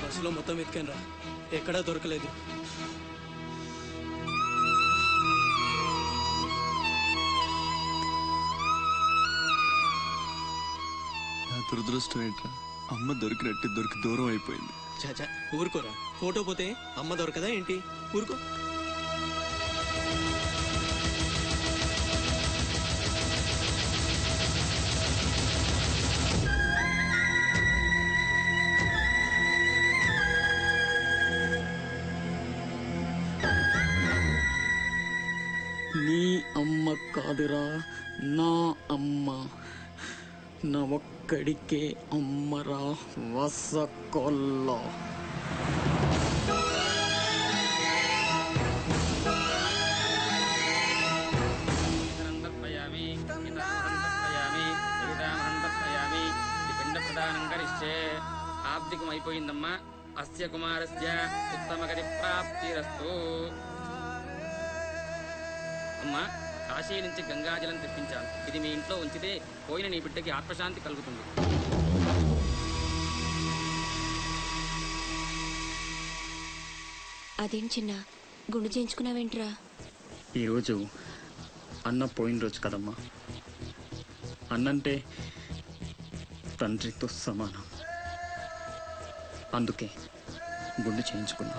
బస్సులో మొత్తం వెతికాను రా, ఎక్కడా దొరకలేదు. నా దురదృష్టం ఏంట్రా, అమ్మ దొరికి దూరం అయిపోయింది. చాచా ఊరుకోరా, ఫోటో పోతే అమ్మ దొరకదా ఏంటి? ఊరుకో. నీ అమ్మ కాదురా, నా అమ్మ. నా ఒక్కడికే అమ్మరా వసకొల్ల. ఆబ్దికం అయిపోయిందమ్మా. అస్య కుమారస్య ఉత్తమగతి ప్రాప్తిరస్తు. అమ్మా, కాశీ నుంచి గంగాజలం తెప్పించాను. ఇది మీ ఇంట్లో ఉంచితే పోయిన నీ బిడ్డకి ఆత్మశాంతి కలుగుతుంది. అదేం చిన్న గుండు చేయించుకున్నావేంట్రా? ఈరోజు అన్న పోయిన రోజు కదమ్మా. అన్నంటే తండ్రితో సమానం. అందుకే గుండు చేయించుకున్నా.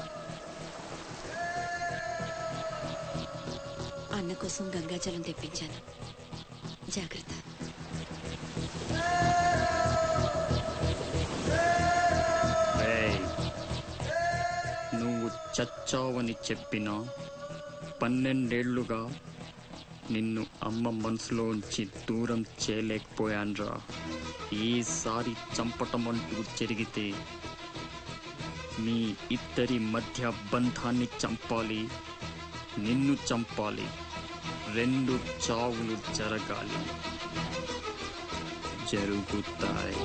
అన్న కోసం గంగాజలం తెప్పించాను, జాగ్రత్త. నువ్వు చచ్చావని చెప్పిన 12 ఏళ్లుగా నిన్ను అమ్మ మనసులోంచి దూరం చేయలేకపోయాన్రా. ఈసారి చంపటం అంటూ జరిగితే మీ ఇద్దరి మధ్య బంధాన్ని చంపాలి, నిన్ను చంపాలి. 2 చావులు జరగాలి. జరుగుతాయి.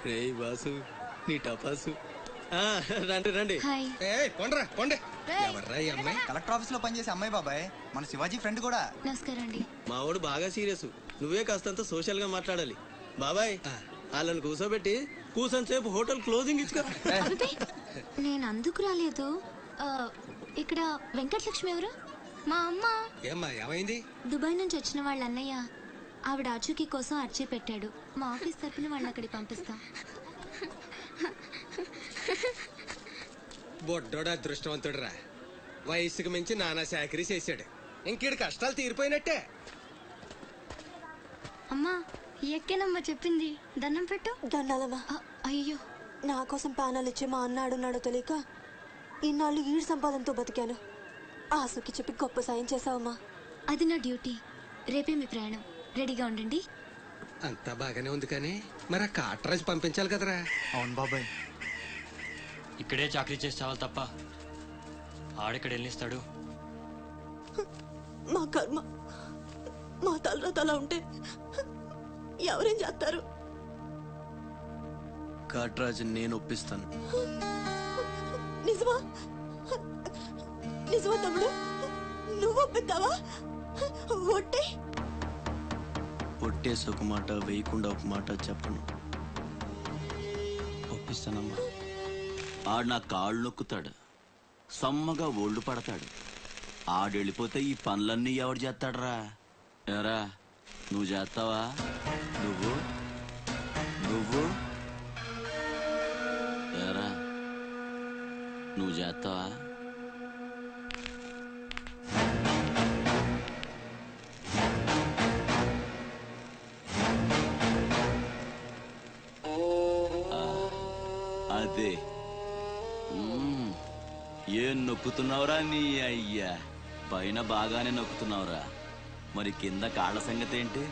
రే బాసు, నీ టపాసు. రండి రండి. కొండ్రా కొండే. ఎవర్రా ఈ అమ్మాయి? కలెక్టర్ ఆఫీస్ లో పనిచేసే అమ్మాయి బాబాయ్, మన శివాజీ ఫ్రెండ్ కూడా. నమస్కారం అండి. మావాడు బాగా సీరియస్, నువ్వే కాస్తంత సోషల్ గా మాట్లాడాలి. బాబాయ్, వాళ్ళని కూర్చోబెట్టి కూర్చొని సేపు హోటల్ క్లోజింగ్ ఇచ్చుకో. నేను అందుకు రాలేదు. ఇక్కడ వెంకటలక్ష్మి ఎవరు? మా అమ్మ. ఏమ్మా ఏమైంది? దుబాయ్ నుంచి వచ్చిన వాళ్ళ అన్నయ్య ఆవిడ ఆచూకీ కోసం అర్చీ పెట్టాడు. మా ఆఫీస్ తరఫున వాళ్ళని అక్కడికి పంపిస్తాం. బొడ్డోడు అదృష్టవంతుడురా, వయసుకు మించి నానా చాకరీ చేశాడు. ఇంకేడు కష్టాలు తీరిపోయినట్టే. అమ్మా, ఎక్కేనమ్మా చెప్పింది. దండం పెట్టు. దండాలమ్మా. అయ్యో, నా కోసం ప్రాణాలు ఇచ్చే మా అన్న ఆడున్నాడో తెలియక ఇన్నాళ్ళు ఈడు సంపాదనతో బతికాను. ఆసుకి చెప్పి గొప్ప సాయం చేసావమ్మా. అది నా డ్యూటీ. రేపే మీ ప్రయాణం, రెడీగా ఉండండి. అంతా బాగానే ఉంది కానీ మరి ఆ కాటరాజు పంపించాలి కదరా. అవును బాబాయ్. ఇక్కడే చాకరీ చేసి చావాలి తప్ప ఆడెక్కడ వెళ్ళిస్తాడు. మా కర్మ, మా తలరాత అలా ఉంటే ఎవరేం చేస్తారు? కాట్రాజు నేను ఒప్పిస్తాను. నిజమా? నిజమా తమ్ముడు? నువ్వు ఒప్పిద్దావా? ఒట్టే ఒట్టేసి ఒక మాట వేయకుండా ఒక మాట చెప్పను. ఒప్పిస్తానమ్మా. ఆడు నా కాళ్ళు నొక్కుతాడు, సమ్మగా ఒళ్ళు పడతాడు. ఆడెళ్ళిపోతే ఈ పనులన్నీ ఎవడు చేస్తాడరా? ఎరా నువ్వు చేస్తావా? నువ్వు నువ్వు ఎరా నువ్వు చేస్తావా? అదే ఏం నొక్కుతున్నావురా నీ అయ్యా? పైన బాగానే నొక్కుతున్నావురా, మరి కింద కాళ్ళ సంగతి ఏంటి?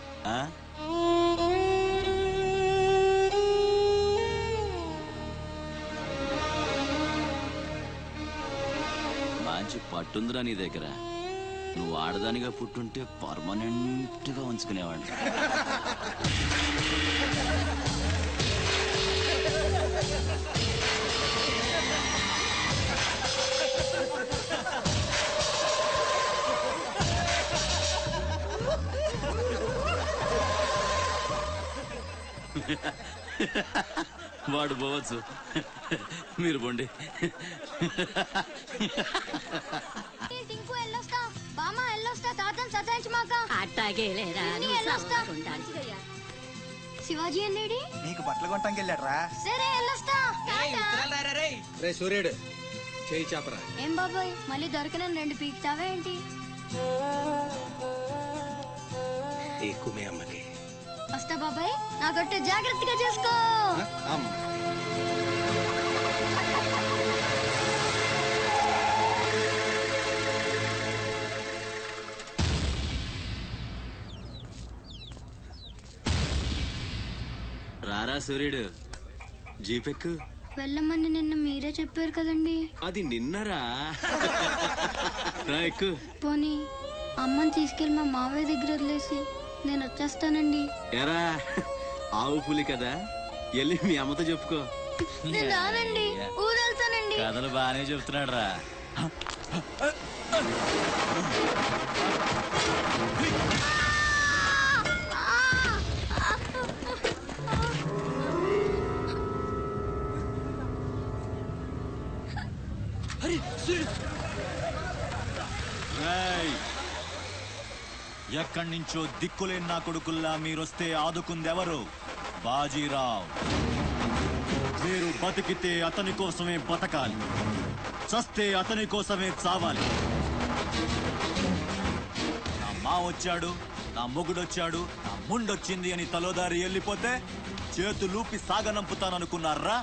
మంచి పట్టుందిరా నీ దగ్గర. నువ్వు ఆడదానిగా పుట్టుంటే పర్మనెంట్ గా ఉంచుకునేవాడిని. వాడు పోవచ్చు, మీరు పోండి. శివాజీ అన్నేడి నీకు బట్టలు కొంటానికి వెళ్ళాడ్రా. సరే వెళ్ళొస్తా. రే సూర్యుడు చేయి చాపరా. ఏం బాబాయ్ మళ్ళీ దొరికిన 2 పీకుతావా ఏంటి? ఎక్కువే అమ్మకి. వస్తా బాబాయ్, నా గొట్టె జాగ్రత్తగా చేసుకో. రారా సూర్యుడు, జీపెక్కు. వెళ్ళమని నిన్న మీరే చెప్పారు కదండి. అది నిన్నరా. ఎక్కు. పోనీ అమ్మని తీసుకెళ్ళి మా మావయ్య దగ్గర వదిలేసి నేను వచ్చేస్తానండి. ఎరా ఆవు పులి కదా, వెళ్ళి మీ అమ్మతో చెప్పుకో. నేను రానండి, ఊరెళ్తానండి. కథలు బాగానే చెప్తున్నాడు రా. ఎక్కడి నుంచో దిక్కులేని నా కొడుకుల్లా మీరొస్తే ఆదుకుందెవరు? బాజీరావ్. మీరు బతికితే అతని కోసమే బతకాలి, చస్తే అతని కోసమే చావాలి. నా మా వచ్చాడు, నా మొగుడొచ్చాడు, నా ముండొచ్చింది అని తలోదారి వెళ్ళిపోతే చేతులూపి సాగనంపుతాననుకున్నారా?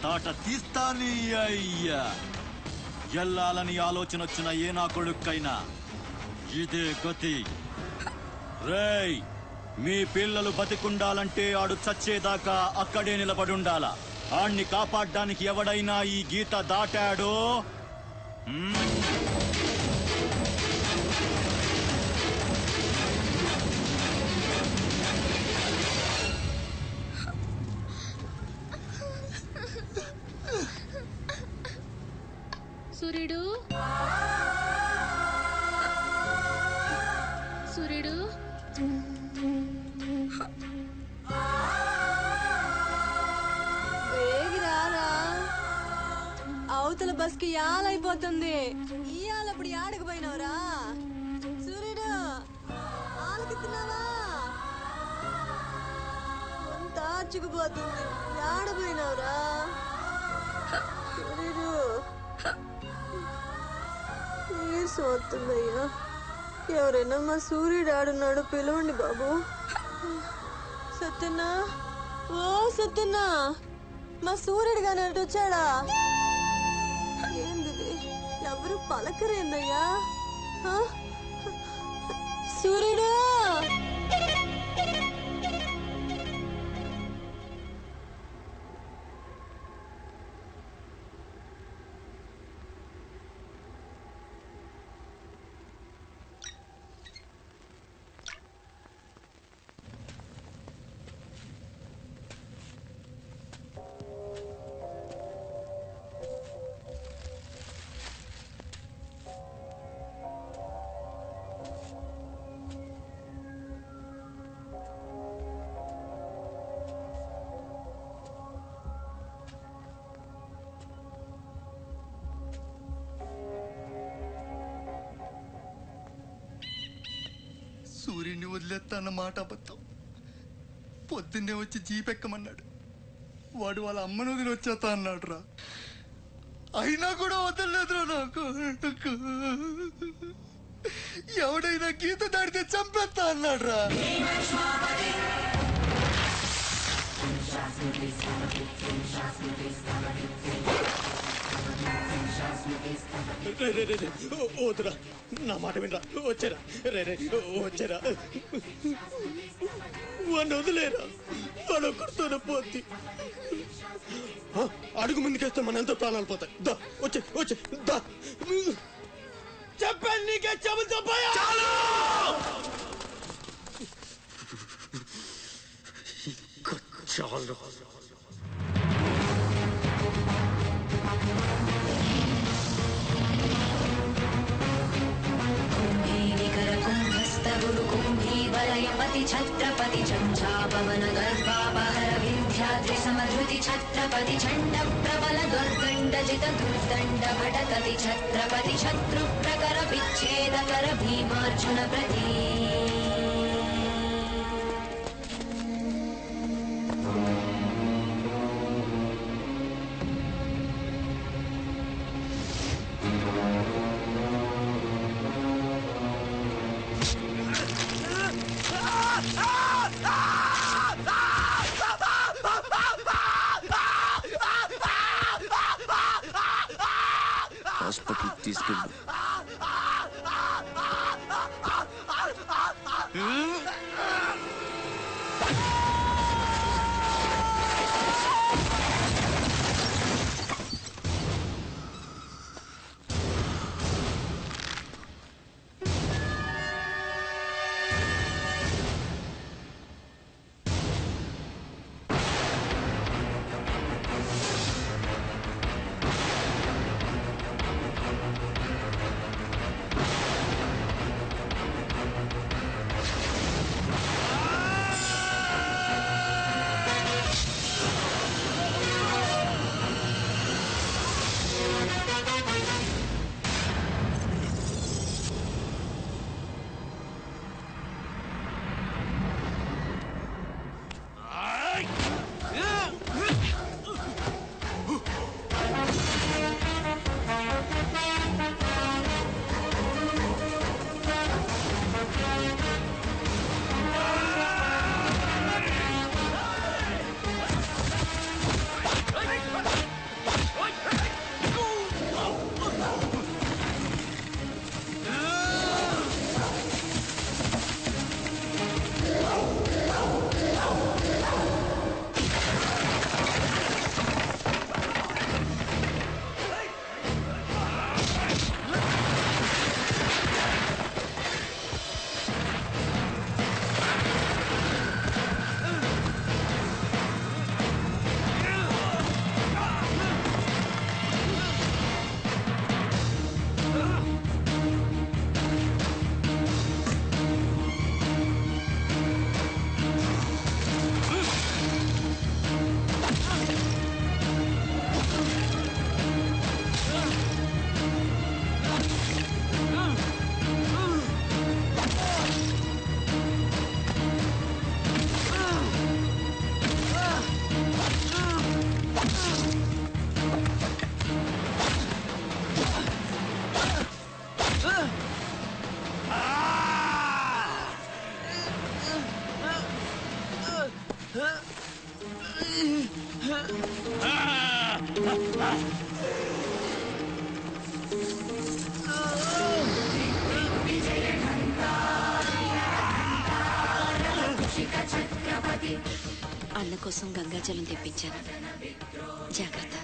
తాట తీస్తాని అయ్యా. ఎల్లాలని ఆలోచన వచ్చిన ఏ నా కొడుక్కైనా ఇదే గతి. రేయ్, మీ పిల్లలు బతికుండాలంటే ఆడు చచ్చేదాకా అక్కడే నిలబడుండాలా. ఆణ్ణి కాపాడ్డానికి ఎవడైనా ఈ గీత దాటాడో సూర్యుడు, సూర్యుడు, వేగిరారా, అవతల బస్ కి యాలైపోతుంది. ఇయాలప్పుడు ఆడకపోయినవరా సూర్యుడు? ఆలకిస్తున్నావా? అంతా చిక్కుపోతుంది. ఆడపోయినవరా సూర్యుడు? నీరసం వస్తుందయ్యా. ఎవరైనా మా సూర్యుడు ఆడున్నాడు పిలవండి బాబు. సత్యన్నా, ఓ సత్యన్నా, మా సూర్యుడు గాని అటు వచ్చాడా? ఏంది ఎవరు పలకరేందయ్యా? సూర్యుడు, వదిలేస్తా అన్న మాట అబద్ధం. పొద్దున్నే వచ్చి జీపెక్కమన్నాడు. వాడు వాళ్ళ అమ్మను వదిలి వచ్చేస్తా అన్నాడు రా. అయినా కూడా వదలలేదురా నాకు. ఎవడైనా గీత దాడితే చంపేస్తా అన్నాడు రా. వద్దురా, నా మాట వినరా. వచ్చారా వచ్చారా, వాడిని వదిలేరా. వాడు ఒక్కడితోనే పోద్ది. అడుగు ముందుకేస్తే మన ఎంత ప్రాణాలు పోతాయి. దా వచ్చే వచ్చే దా. చెప్పాను నీకే, చెబుతా చాలు. छत्रपति चंचापवन गर्भापहर विंध्याद्रि समधृति छत्रपति चंड प्रबल दुर्दंडजित दुर्दंड भटकति छत्रपति शत्रु प्रकर विच्छेदकर भीमार्जुन प्रति హాస్పిటల్ తీసుకెళ్ళు. అన్న కోసం గంగాజలం తెప్పించాను. జాగ్రత్త.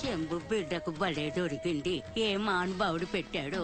శంభు బిడ్డకు బలే దొరికింది. ఏ మానుభావుడు పెట్టాడు.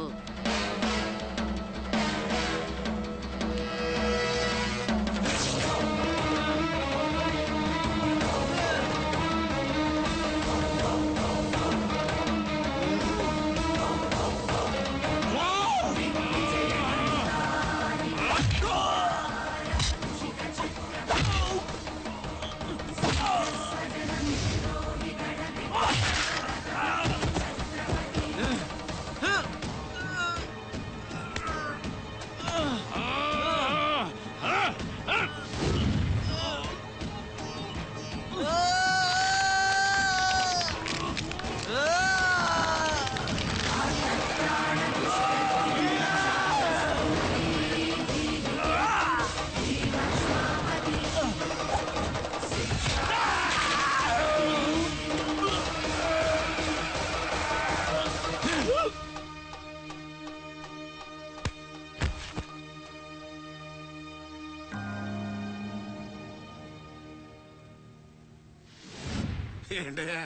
ఏంటయ్యా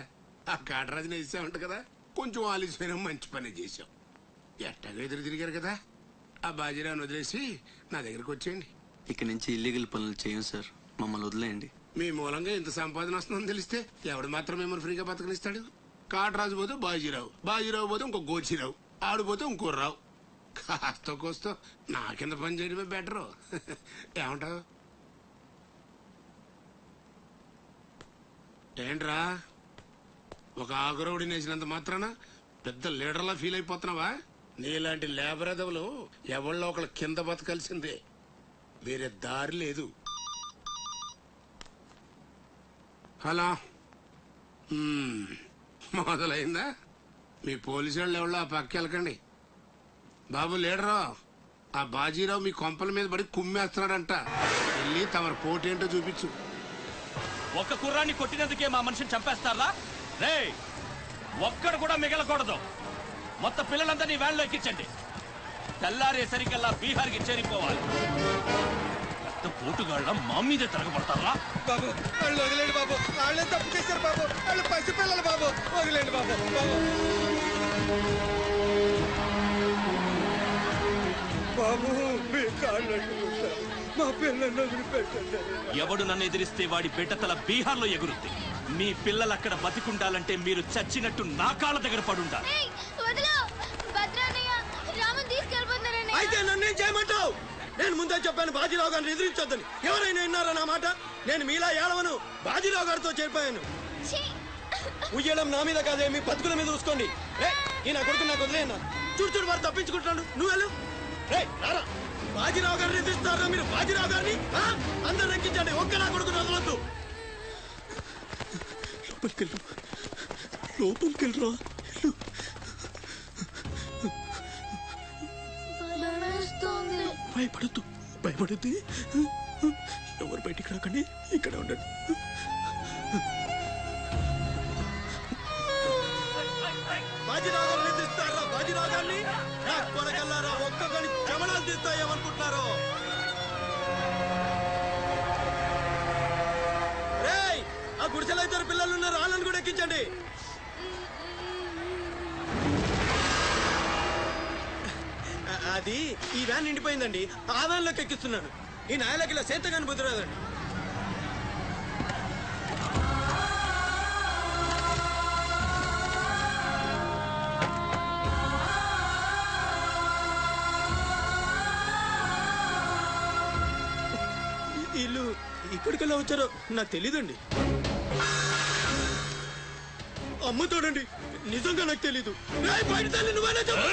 ఆ కాటరాజుని వేసామంట కదా, కొంచెం ఆలస్యమైన మంచి పని చేసాం. ఎట్టాగా ఎదురు తిరిగారు కదా, ఆ బాజీరావుని వదిలేసి నా దగ్గరకు వచ్చేయండి. ఇక్కడి నుంచి ఇల్లీగల్ పనులు చేయం సార్, మమ్మల్ని వదిలేయండి. మీ మూలంగా ఇంత సంపాదన వస్తుందని తెలిస్తే ఎవడు మాత్రం మిమ్మల్ని ఫ్రీగా బతకనిస్తాడు? కాటరాజు పోతే బాజీరావు, బాజీరావు పోతే ఇంకో గోచిరావు, ఆడిపోతే ఇంకో రావు. కాస్త కోస్తో నా కింద పని చేయడమే బెటరు. ఏమంటావు? ఏంట్రా ఒక ఆగురవుడిని వేసినంత మాత్రాన పెద్ద లీడర్లా ఫీల్ అయిపోతున్నావా? నీలాంటి లేబర్ ఎదవులు ఎవళ్ళో ఒకళ్ళ కింద బతకాల్సిందే, వేరే దారి లేదు. హలో, మొదలైందా? మీ పోలీసు వాళ్ళు ఎవరో ఆ పక్క వెళ్ళకండి. బాబు లీడరు, ఆ బాజీరావు మీ కొంపల మీద పడి కుమ్మేస్తున్నాడంట. వెళ్ళి తమరి పోటీ ఏంటో చూపించు. ఒక్క కుర్రాన్ని కొట్టినందుకే మా మనిషిని చంపేస్తారా? రే, ఒక్కడు కూడా మిగలకూడదు. మొత్తం పిల్లలందరినీ వ్యాన్లో ఎక్కించండి. తెల్లారేసరికల్లా బీహార్కి చేరిపోవాలి. పెద్ద పోటుగాళ్ళ మా మీదే తిరగబడతారా? బాబు వాళ్ళు వదిలేండి బాబు, వాళ్ళే తప్పు చేశారు బాబు, వాళ్ళు పసిపిల్లలు బాబు, వదిలేండి బాబు. బాబు మీ కాళ్ళు మా పిల్లలు వదిలిపెట్టండి. ఎవడు నన్ను ఎదిరిస్తే వాడి బిడ్డతల బీహార్లో ఎగురుద్ది. మీ పిల్లలు అక్కడ బతికుండాలంటే మీరు చచ్చినట్టు నా కాళ్ళ దగ్గర పడుండాలి. అయితే నన్నేం చేయమంటావు? నేను ముందే చెప్పాను బాజీరావు గారిని ఎదిరించొద్దని. ఎవరైనా విన్నారా నా మాట? నేను మీలా ఏడవను, బాజీరావు గారితో చేరిపోయాను. ఉయ్యడం నా మీద కాదే, మీ బతుకుల మీద చూసుకోండి. ఈ నా కొడుకు నాకు వదిలేనా? చూడు చూడు వారు తప్పించుకుంటున్నాడు, నువ్వు వెళ్ళు. రారా, బాజీరావు గారిని ఎదిరిస్తారా మీరు? బాజీరావు గారిని అందరు ఎక్కించండి, ఒక్క నా కొడుకు వదలొద్దు. లోపలికెళ్ళరా. భయపడద్దు, భయపడద్దు. ఎవరు బయటికి రాకండి, ఇక్కడ ఉండండి. బాజీరావు గారిని తీస్తారా? బాజీరావు గారిని నా కొడకల్లారా, ఒక్కొక్కని చెమడాలు తీస్తాయేమనుకుంటున్నారు? రేయ్, ఆ గుడిసెలో ఇద్దరు పిల్లలు ఉన్నారు, వాళ్ళని కూడా ఎక్కించండి. అది ఈ వ్యాన్ నిండిపోయిందండి, ఆ వ్యాన్ లోకి ఎక్కిస్తున్నాను. ఈ నాయలకి ఇలా సేతగాని బుద్ధిరాదండి. వీళ్ళు ఇక్కడికెలా వచ్చారో నాకు తెలీదండి. అమ్మ చూడండి, నిజంగా నాకు తెలీదు. బయట తల్లి నువ్వేనా చెప్పు.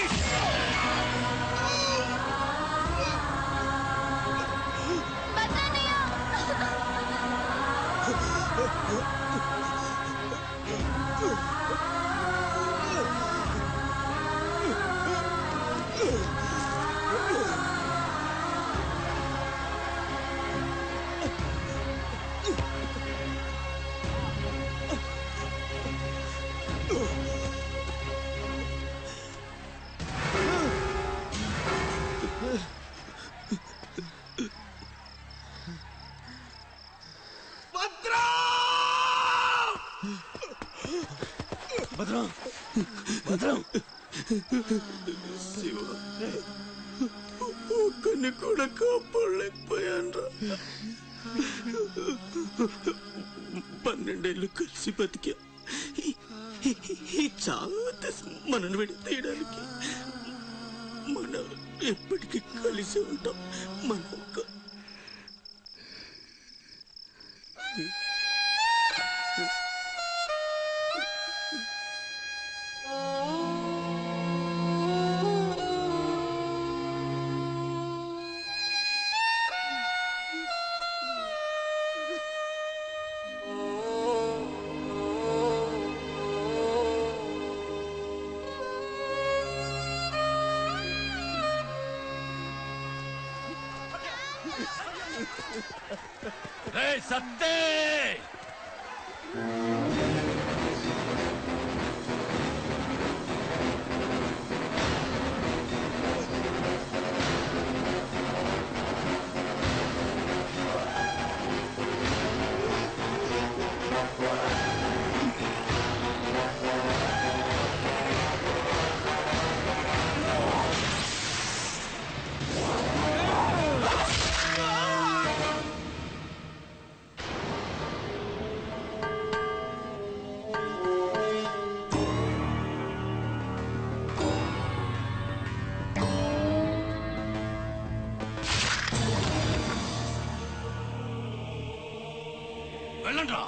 భద్రం, భద్రం, శివ, ఒక్కని కూడా కాపాడలేకపోయాను. 12 ఏళ్ళు కలిసి బతికా. ఈ చావు మనను విడి తీయడానికి మనం ఎప్పటికీ కలిసి ఉంటాం. మన సత్తే వెళ్ళండి రా.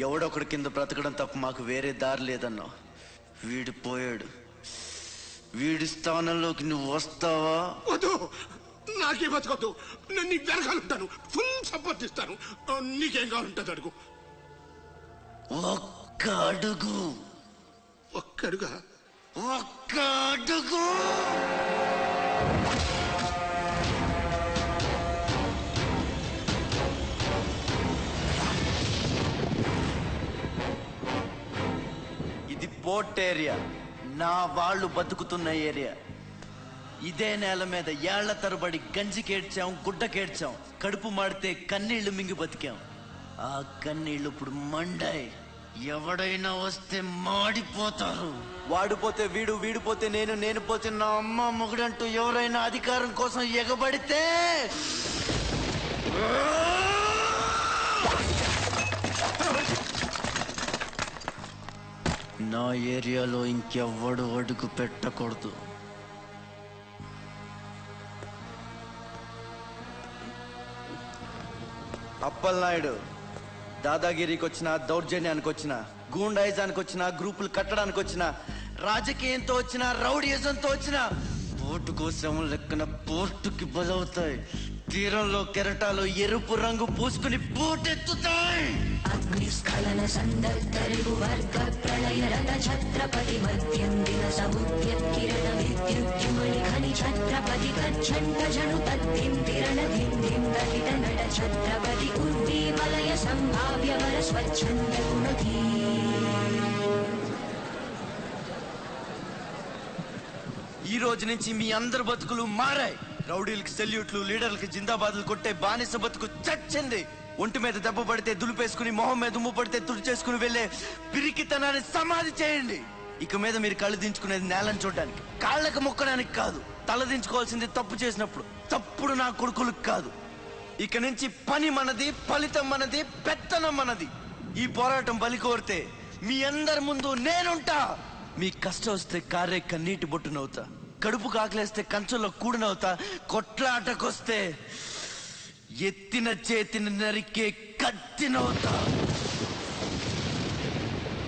ఎవడొకడి కింద బ్రతకడం తప్ప మాకు వేరే దారి లేదన్నా. వీడు పోయాడు. వీడి స్థానంలోకి నువ్వు వస్తావా? వద్దు, నాకే బతకొద్దు. నేను నీకు వెనకాలంటాను, ఫుల్ సపోర్ట్ ఇస్తాను. నీకేం కావాలంటుంది అడుగు. ఒక్క అడుగు. ఒక్క అడుగా? ఒక్క అడుగు. ఇది పోర్ట్ ఏరియా, నా వాళ్ళు బతుకుతున్న ఏరియా. ఇదే నేల మీద ఏళ్ల తరబడి గంజికేడ్చాం, గుడ్డకేడ్చాం, కడుపు మాడితే కన్నీళ్లు మింగి బతికాం. ఆ కన్నీళ్లు ఇప్పుడు మండాయి. ఎవడైనా వస్తే మాడిపోతారు. వాడిపోతే వీడు, వీడిపోతే నేను, నేను పోతే నా అమ్మ మొగుడంటూ ఎవరైనా అధికారం కోసం ఎగబడితే నా ఏరియాలో ఇంకెవ్వడు అడుగు పెట్టకూడదు. అప్పలనాయుడు దాదాగిరికి వచ్చిన, దౌర్జన్యానికి వచ్చిన, గూండాయిజానికి వచ్చిన, గ్రూపులు కట్టడానికి వచ్చిన, రాజకీయంతో వచ్చిన, రౌడీయిజంతో వచ్చిన, పోటు కోసం లెక్కన పోర్టుకి బలవుతాయి. తీరంలో కెరటాలు ఎరుపు రంగు పూసుకుని పోటెత్తుతాయి. అగ్నిస్ఖలన సందర్ధరిగు వర్గ ప్రళయ రథ ఛత్రపతి మధ్యందిన సముద్యత్కిరణ విద్యుజ్జుమణి ఖని ఛత్రపతి కచ్చంట జను తద్దింతిరణ దిందిం దహిత నట ఛత్రపతి ఉర్వీ వలయ సంభావ్య వర స్వచ్ఛంద గుణధీ. ఈ రోజు నుంచి మీ అందరి బతుకులు మారాయి. రౌడీలకి సెల్యూట్లు, లీడర్లకి జిందాబాదులు కొట్టే బానిస బతుకు చచ్చింది. ఒంటి మీద దెబ్బ పడితే దులిపేసుకుని మొహం మీద దుమ్ము పడితే తుడిచేసుకుని వెళ్ళే పిరికితనాన్ని సమాధి చేయండి. ఇక మీద మీరు కళ్ళు దించుకునేది నేలను చూడడానికి, కాళ్ళకు మొక్కడానికి కాదు. తల దించుకోవాల్సింది తప్పు చేసినప్పుడు. తప్పుడు నా కొడుకులకు కాదు. ఇక నుంచి పని మనది, ఫలితం మనది, పెత్తనం మనది. ఈ పోరాటం బలి కోరితే మీ అందరి ముందు నేనుంటా. మీ కష్టం వస్తే కారే కన్నీటి బొట్టునవుతా, కడుపు కాకలేస్తే కంచంలో కూడినవుతా, కొట్లాటకొస్తే ఎత్తిన చేతిని నరికే కత్తినవుతా.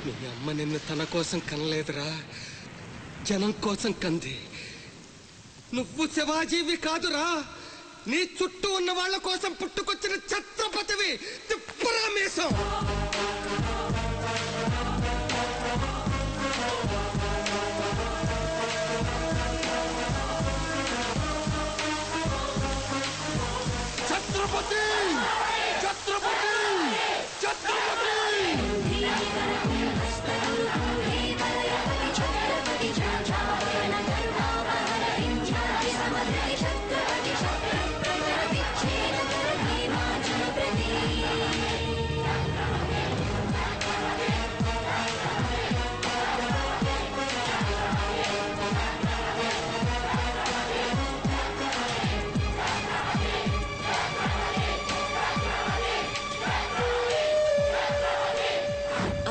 మీ అమ్మ నిన్ను తన కోసం కనలేదురా, జనం కోసం కంది. నువ్వు శివాజీవి కాదురా, నీ చుట్టూ ఉన్న వాళ్ళ కోసం పుట్టుకొచ్చిన ఛత్రపతివి. తిప్పరా మీసం. ఛత్రపతి ఛత్రపతి ఛత్రపతి.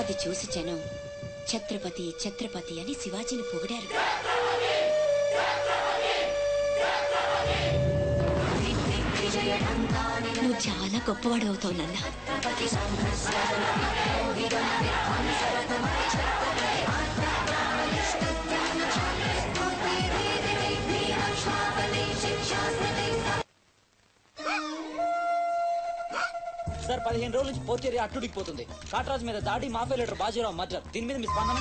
అది చూసి జనం ఛత్రపతి ఛత్రపతి అని శివాజీని పొగిడారు. నువ్వు చాలా గొప్పవాడు అవుతావు నాన్న. సార్ 15 రోజుల నుంచి పోర్ట్ ఏరియా అట్టుడికిపోతుంది. కాట్రాజు మీద దాడి, మాఫియా లీడర్ బాజీరావు మర్డర్. దీని మీద మీ స్పందన?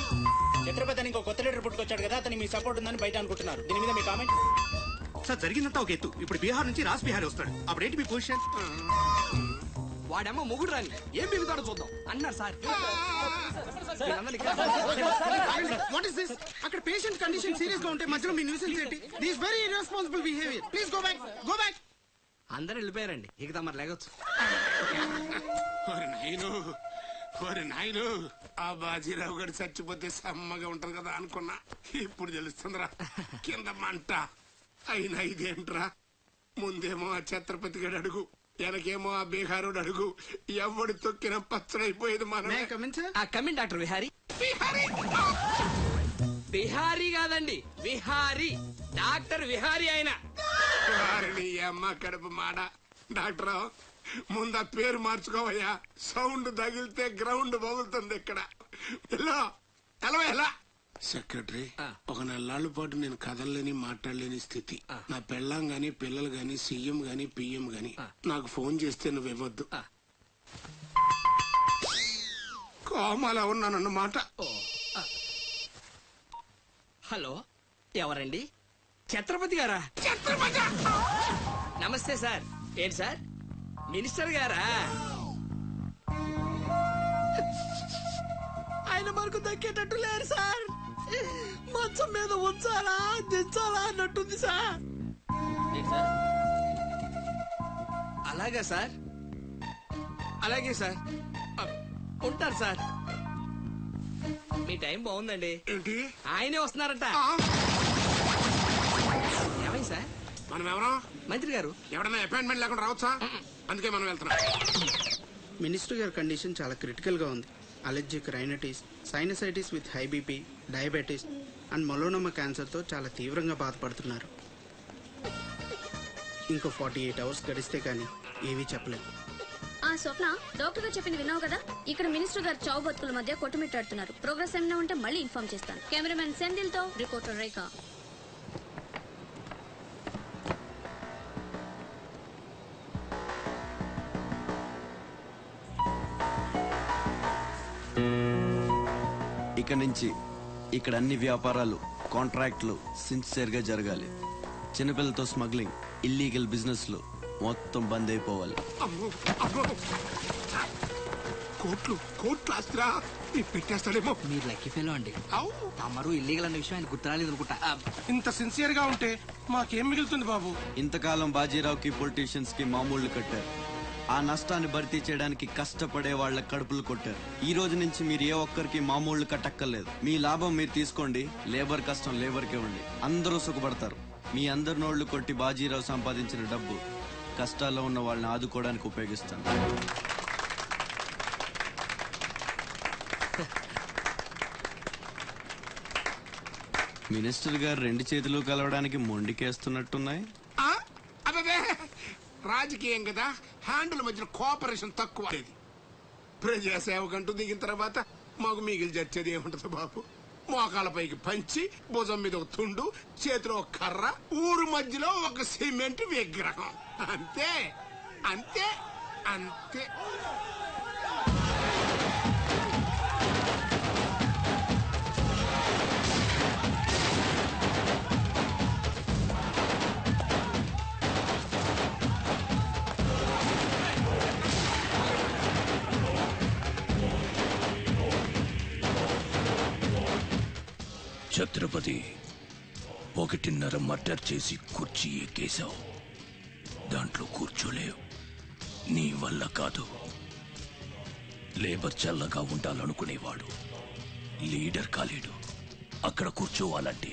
ఛత్రపతి అని ఇంకో కొత్త లీడర్ పుట్టుకొచ్చాడు కదా, అతని మీ సపోర్ట్ ఉందని బయట అనుకుంటున్నారు. దీని మీద మీ కామెంట్? సార్ జరిగిందంతా ఒక ఎత్తు. ఇప్పుడు బీహార్ నుంచి రాజ్ బిహారీ వస్తాడు. అప్పుడేంటి మీ పొజిషన్? వాడమ్మ మొగుడు రాని ఏం బిగుతాడో చూద్దాం అన్నారు సార్. What is this? అక్కడ పేషెంట్ కండిషన్ సీరియస్ గా ఉంటే మధ్యలో మీ న్యూసెన్స్ ఏంటి? This very irresponsible behaviour. Please go back, go back. అందరూ వెళ్ళిపోయారండి, ఇక తమరు లేగొచ్చు. నాయను ఆ బాజీరావు గారు చచ్చిపోతే సమ్మగా ఉంటారు కదా అనుకున్నా. ఇప్పుడు తెలుస్తుందిరా కింద మంట. అయినా ఇదేంట్రా, ముందేమో ఆ ఛత్రపతి గడు అడుగు, వెనకేమో ఆ బీహారుడు అడుగు. ఎవడు తొక్కిన పచ్చడైపోయేది మనం. Coming doctor Vihari. బిహారీ కాదండి, విహారీ. డాక్టర్ విహారీ ఆయన. వారిని అమ్మ కడుపు మాడ. డాక్టర్ ముందు ఆ పేరు మార్చుకోవయ్యా. సౌండ్ తగిలితే గ్రౌండ్ పగులుతుంది ఇక్కడ. ఎలా సెక్రటరీ, ఒక నెలల పాటు నేను కదలలేని మాట్లాడలేని స్థితి. నా పెళ్ళాం గాని పిల్లలు గాని సీఎం గాని పిఎం గాని నాకు ఫోన్ చేస్తే నువ్వు ఇవ్వద్దు. కోమాలో ఉన్నానన్నమాట. హలో, ఎవరండి? ఛత్రపతి గారా? నమస్తే సార్. ఏంటి సార్, మినిస్టర్ గారా? ఆయన మనకు దక్కేటట్టు లేరు సార్. మంచం మీద ఉంచాలా దించాలా అన్నట్టుంది సార్. అలాగా సార్, అలాగే సార్, ఉంటారు సార్. మీ టైం బాగుందండి. ఏంటి? ఆయనే వస్తున్నారట. ఏమైంది సార్? మనం ఎవరో మంత్రి గారు. ఎవడన్నా అపాయింట్మెంట్ లేకుండా రావచ్చా? అందుకే మనం వెళ్తున్నాం. మినిస్టర్ గారి కండిషన్ చాలా క్రిటికల్ గా ఉంది. Allergic rhinitis, sinusitis with high BP, diabetes and melanoma cancer తో చాలా తీవ్రంగా బాధపడుతున్నారు. ఇంకో 48 అవర్స్ గడిస్తే కానీ ఏమీ చెప్పలేదు. స్వప్న, డాక్టర్ గారు చెప్పింది విన్నావు కదా? ఇక్కడ మినిస్టర్ గారు చావు బతుకుల మధ్య కొట్టుమిట్టాడుతున్నారు. ప్రోగ్రెస్ ఏమైనా ఉంటే మళ్ళీ ఇన్ఫార్మ్ చేస్తాను. కెమెరామెన్ సెందిల్ తో రిపోర్టర్ రేఖ. ఇక నుంచి ఇక్కడ అన్ని వ్యాపారాలు, కాంట్రాక్ట్లు సిన్సియర్ గా జరగాలి. చిన్నపిల్లలతో స్మగ్లింగ్, ఇల్లీగల్ బిజినెస్ లు మొత్తం బంద్ అయిపోవాలి. కోట్లు ఆస్తిరా పెట్టేస్తాడేమో. మీరు లక్కీ ఫెలో అండి. తమరు ఇల్లీగల్ అన్న విషయం ఆయన గుర్తురాలేదు అనుకుంటా. ఇంత సిన్సియర్ గా ఉంటే మాకేం మిగులుతుంది బాబు? ఇంతకాలం బాజీరావుకి పొలిటీషియన్స్ కి మామూళ్లు కట్టారు. ఆ నష్టాన్ని భర్తీ చేయడానికి కష్టపడే వాళ్ళ కడుపులు కొట్టారు. ఈ రోజు నుంచి మీరు ఏ ఒక్కరికి మామూళ్ళు కట్టక్కర్లేదు. మీ లాభం మీరు తీసుకోండి, లేబర్ కష్టం లేబర్కే ఉండి అందరూ సుఖపడతారు. మీ అందరి నోళ్లు కొట్టి బాజీరావు సంపాదించిన డబ్బు కష్టాల్లో ఉన్న వాళ్ళని ఆదుకోవడానికి ఉపయోగిస్తాను. మినిస్టర్ గారు 2 చేతులు కలవడానికి మొండికేస్తున్నట్టున్నాయి. అదే రాజకీయం కదా, హ్యాండుల మధ్యన కోఆపరేషన్ తక్కువ. ప్రజాసేవకంటూ దిగిన తర్వాత మాకు మిగిలి చచ్చేది ఏముంటది బాబు? మోకాల పైకి పంచి, భుజం మీద ఒక తుండు, చేతిలో ఒక కర్ర, ఊరు మధ్యలో ఒక సిమెంట్ విగ్రహం. అంతే అంతే అంతే. ఛత్రపతి, 1.5 మర్డర్ చేసి కుర్చీ ఎక్కేశావు. దాంట్లో కూర్చోలేవు. నీ వల్ల కాదు. లేబర్ చల్లగా ఉండాలనుకునేవాడు లీడర్ కాలేడు. అక్కడ కూర్చోవాలంటే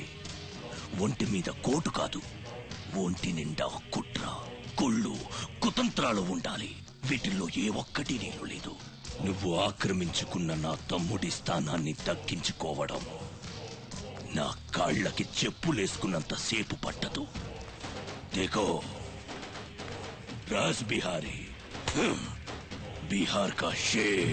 ఒంటి మీద కోటు కాదు, ఒంటి నిండా కుట్ర, కుళ్ళు, కుతంత్రాలు ఉండాలి. వీటిల్లో ఏ ఒక్కటి నేను లేదు. నువ్వు ఆక్రమించుకున్న నా తమ్ముడి స్థానాన్ని దక్కించుకోవడం నా కాళ్ళకి చెప్పులేసుకున్నంత సేపు పట్టదు. देखो राज बिहारी, बिहार का शेर.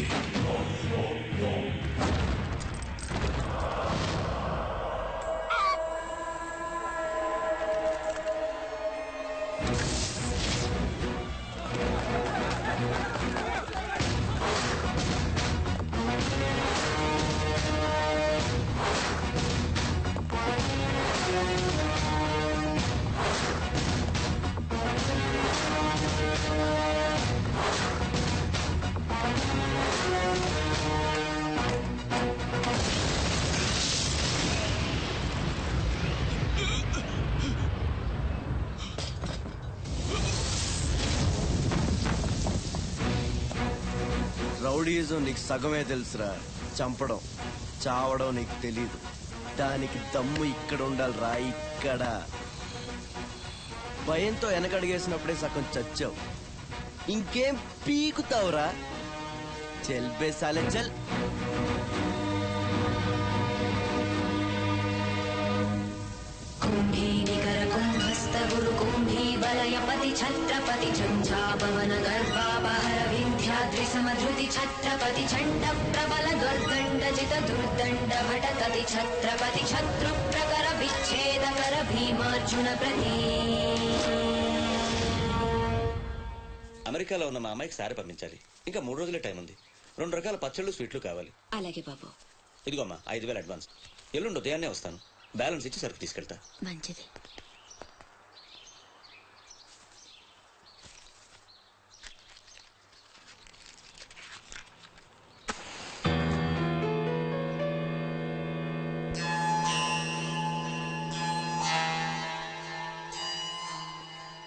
రౌడీజం నీకు సగమే తెలుసురా. చంపడం, చావడం నీకు తెలీదు. దానికి దమ్ము ఇక్కడ ఉండాలి రా, ఇక్కడ. భయంతో వెనకడిగేసినప్పుడే సగం చచ్చావు. ఇంకేం పీకుతావురా? చల్ బే సాలే చల్. కుంభీనికర కుంభస్థ గురు కుంభీ వలయపతి ఛత్రపతి ఝంఝాపవన గర్భాపహర వింధ్యాద్రి సమధృతి ఛత్రపతి చండ ప్రబల దుర్దండ జిత దుర్దండ భటతతి ఛత్రపతి శత్రు ప్రకర విచ్ఛేదకర భీమార్జున ప్రతి. అమెరికాలో ఉన్న మా అమ్మాయికి సారి పంపించాలి. ఇంకా 3 రోజులే టైం ఉంది. 2 రకాల పచ్చళ్ళు, స్వీట్లు కావాలి. అలాగే బాబు. ఇదిగోమ్మా 5,000 అడ్వాన్స్. ఎల్లుండి ఉదయాన్నే వస్తాను. బ్యాలెన్స్ ఇచ్చి సరుకు తీసుకెళ్తా. మంచిది.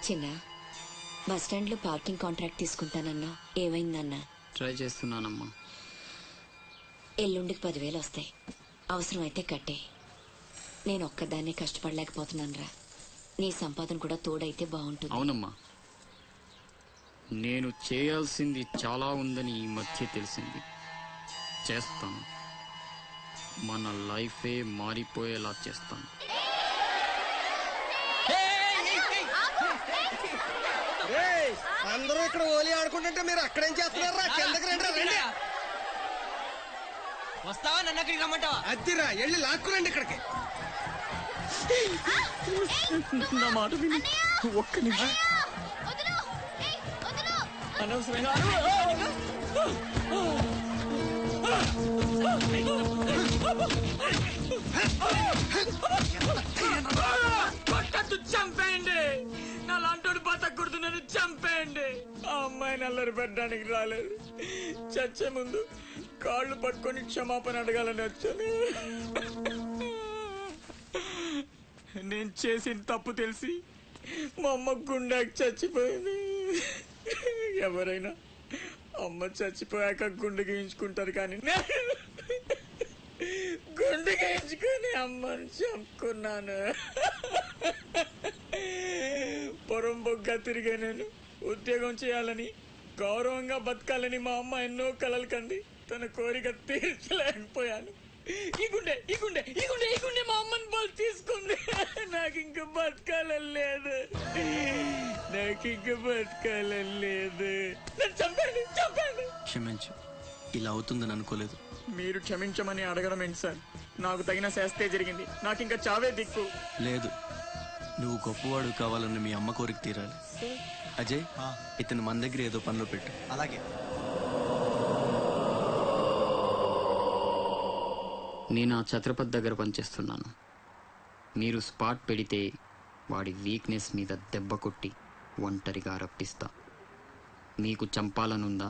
చిన్న, బస్ స్టాండ్ లో పార్కింగ్ కాంట్రాక్ట్ తీసుకుంటానన్నా, ఏమైందన్నా? ట్రై చేస్తున్నానమ్మా. ఎల్లుండికి 10,000 వస్తాయి. అవసరమైతే కట్టే. నేను ఒక్కదాన్నే కష్టపడలేకపోతున్నానురా. నీ సంపాదన కూడా తోడైతే బాగుంటుంది. అవునమ్మా, నేను చేయాల్సింది చాలా ఉందని ఈ మధ్య తెలిసింది. చేస్తాను. మన లైఫే మారిపోయేలా చేస్తాను. అందరూ ఇక్కడ ఓలి ఆడుకుంటుంటే మీరు అక్కడేం చేస్తున్నారా? కిందకి రండి. రండి. వస్తావా? నన్ను అక్కడికి రమ్మంటావా? అద్దిరా, వెళ్ళి లాక్కురండి ఇక్కడికి. నా మాట విని ఒక్క నిమిషం. అనవసరంగా కొట్టద్దు, చంపేయండి. నా లాంటోడు బతకూడదు, నన్ను చంపేయండి. ఆ అమ్మాయిని అల్లరి పెట్టడానికి రాలేదు. చచ్చే ముందు కాళ్ళు పట్టుకొని క్షమాపణ అడగాలని వచ్చాను. నేను చేసిన తప్పు తెలిసి మా అమ్మ గుండెకి చచ్చిపోయింది. ఎవరైనా అమ్మ చచ్చిపోయాక గుండె గీయించుకుంటారు, కానీ గుండె గీయించుకొని అమ్మని చంపుకున్నాను. పొరంబొగ్గా తిరిగే నేను ఉద్యోగం చేయాలని, గౌరవంగా బతకాలని మా అమ్మ ఎన్నో కలలు కంది. తన కోరిక తీర్చలేకపోయాను. ఈ గుండె మా అమ్మని బలి తీసుకుంది. నాకు ఇంకా బతకాలని లేదు. చంపండి. క్షమించు, ఇలా అవుతుందని అనుకోలేదు. మీరు క్షమించమని అడగడం ఏంటి సార్? నాకు తగిన శాస్తే జరిగింది. నాకు ఇంకా చావే దిక్కు లేదు. నువ్వు గొప్పవాడు కావాలని మీ అమ్మ కోరిక తీరాలి. అజయ్, ఇతను మన దగ్గర ఏదో పనిలో పెట్టు. అలాగే. నేను ఆ ఛత్రపతి దగ్గర పనిచేస్తున్నాను. మీరు స్పాట్ పెడితే వాడి వీక్నెస్ మీద దెబ్బ కొట్టి ఒంటరిగా రప్పిస్తా. మీకు చంపాలనుందా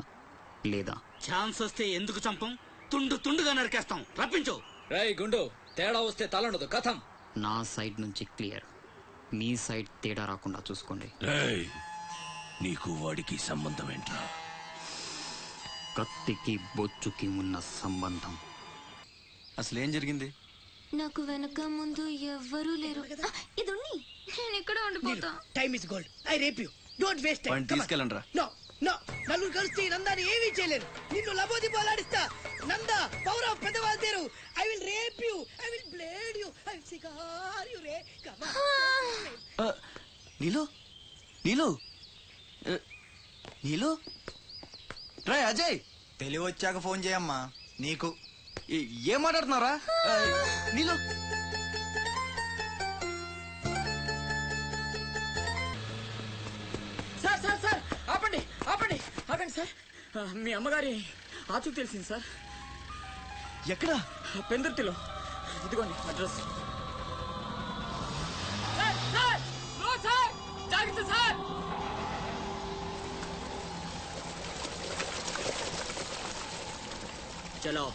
లేదా? ఛాన్స్ వస్తే ఎందుకు చంపం? తుండుగా నరికేస్తాం. రప్పించు. రేయ్ గుండు, తేడా వస్తే తలండదు. కథం. నా సైడ్ నుంచి క్లియర్. మీ సైడ్ తేడా రాకుండా చూసుకోండి. నీకు వాడికి సంబంధం ఏంట్రా? కత్తికి బొచ్చుకి ఉన్న సంబంధం. అసలేం జరిగింది? నాకు వెనక ముందు ఎవ్వరూ లేరు. ఇది నేను ఇక్కడ ఉండిపోతా. Time is gold. I rape you. Don't waste time. తీసుకెళ్ళండి రా. నో నో, నలుగురు కలిసి నందాని ఏమీ చేయలేరు. నిన్ను లబోది పోలాడిస్తా. నందా, పవర్ ఆఫ్ పెద్దవాళ్ళ తేరు. I will rape you. I will blade you. I will cigar you ray. Come on. Neelu try. Ajay, తెలివి వచ్చాక ఫోన్ చేయమ్మా. నీకు ఏం మాట్లాడుతున్నారా? నీలు సార్ ఆపండి సార్. మీ అమ్మగారి ఆచూకు తెలిసింది సార్. ఎక్కడా? పెందుర్తిలో. ఇదిగోండి అడ్రస్. జాగ్రత్త సార్. చలో.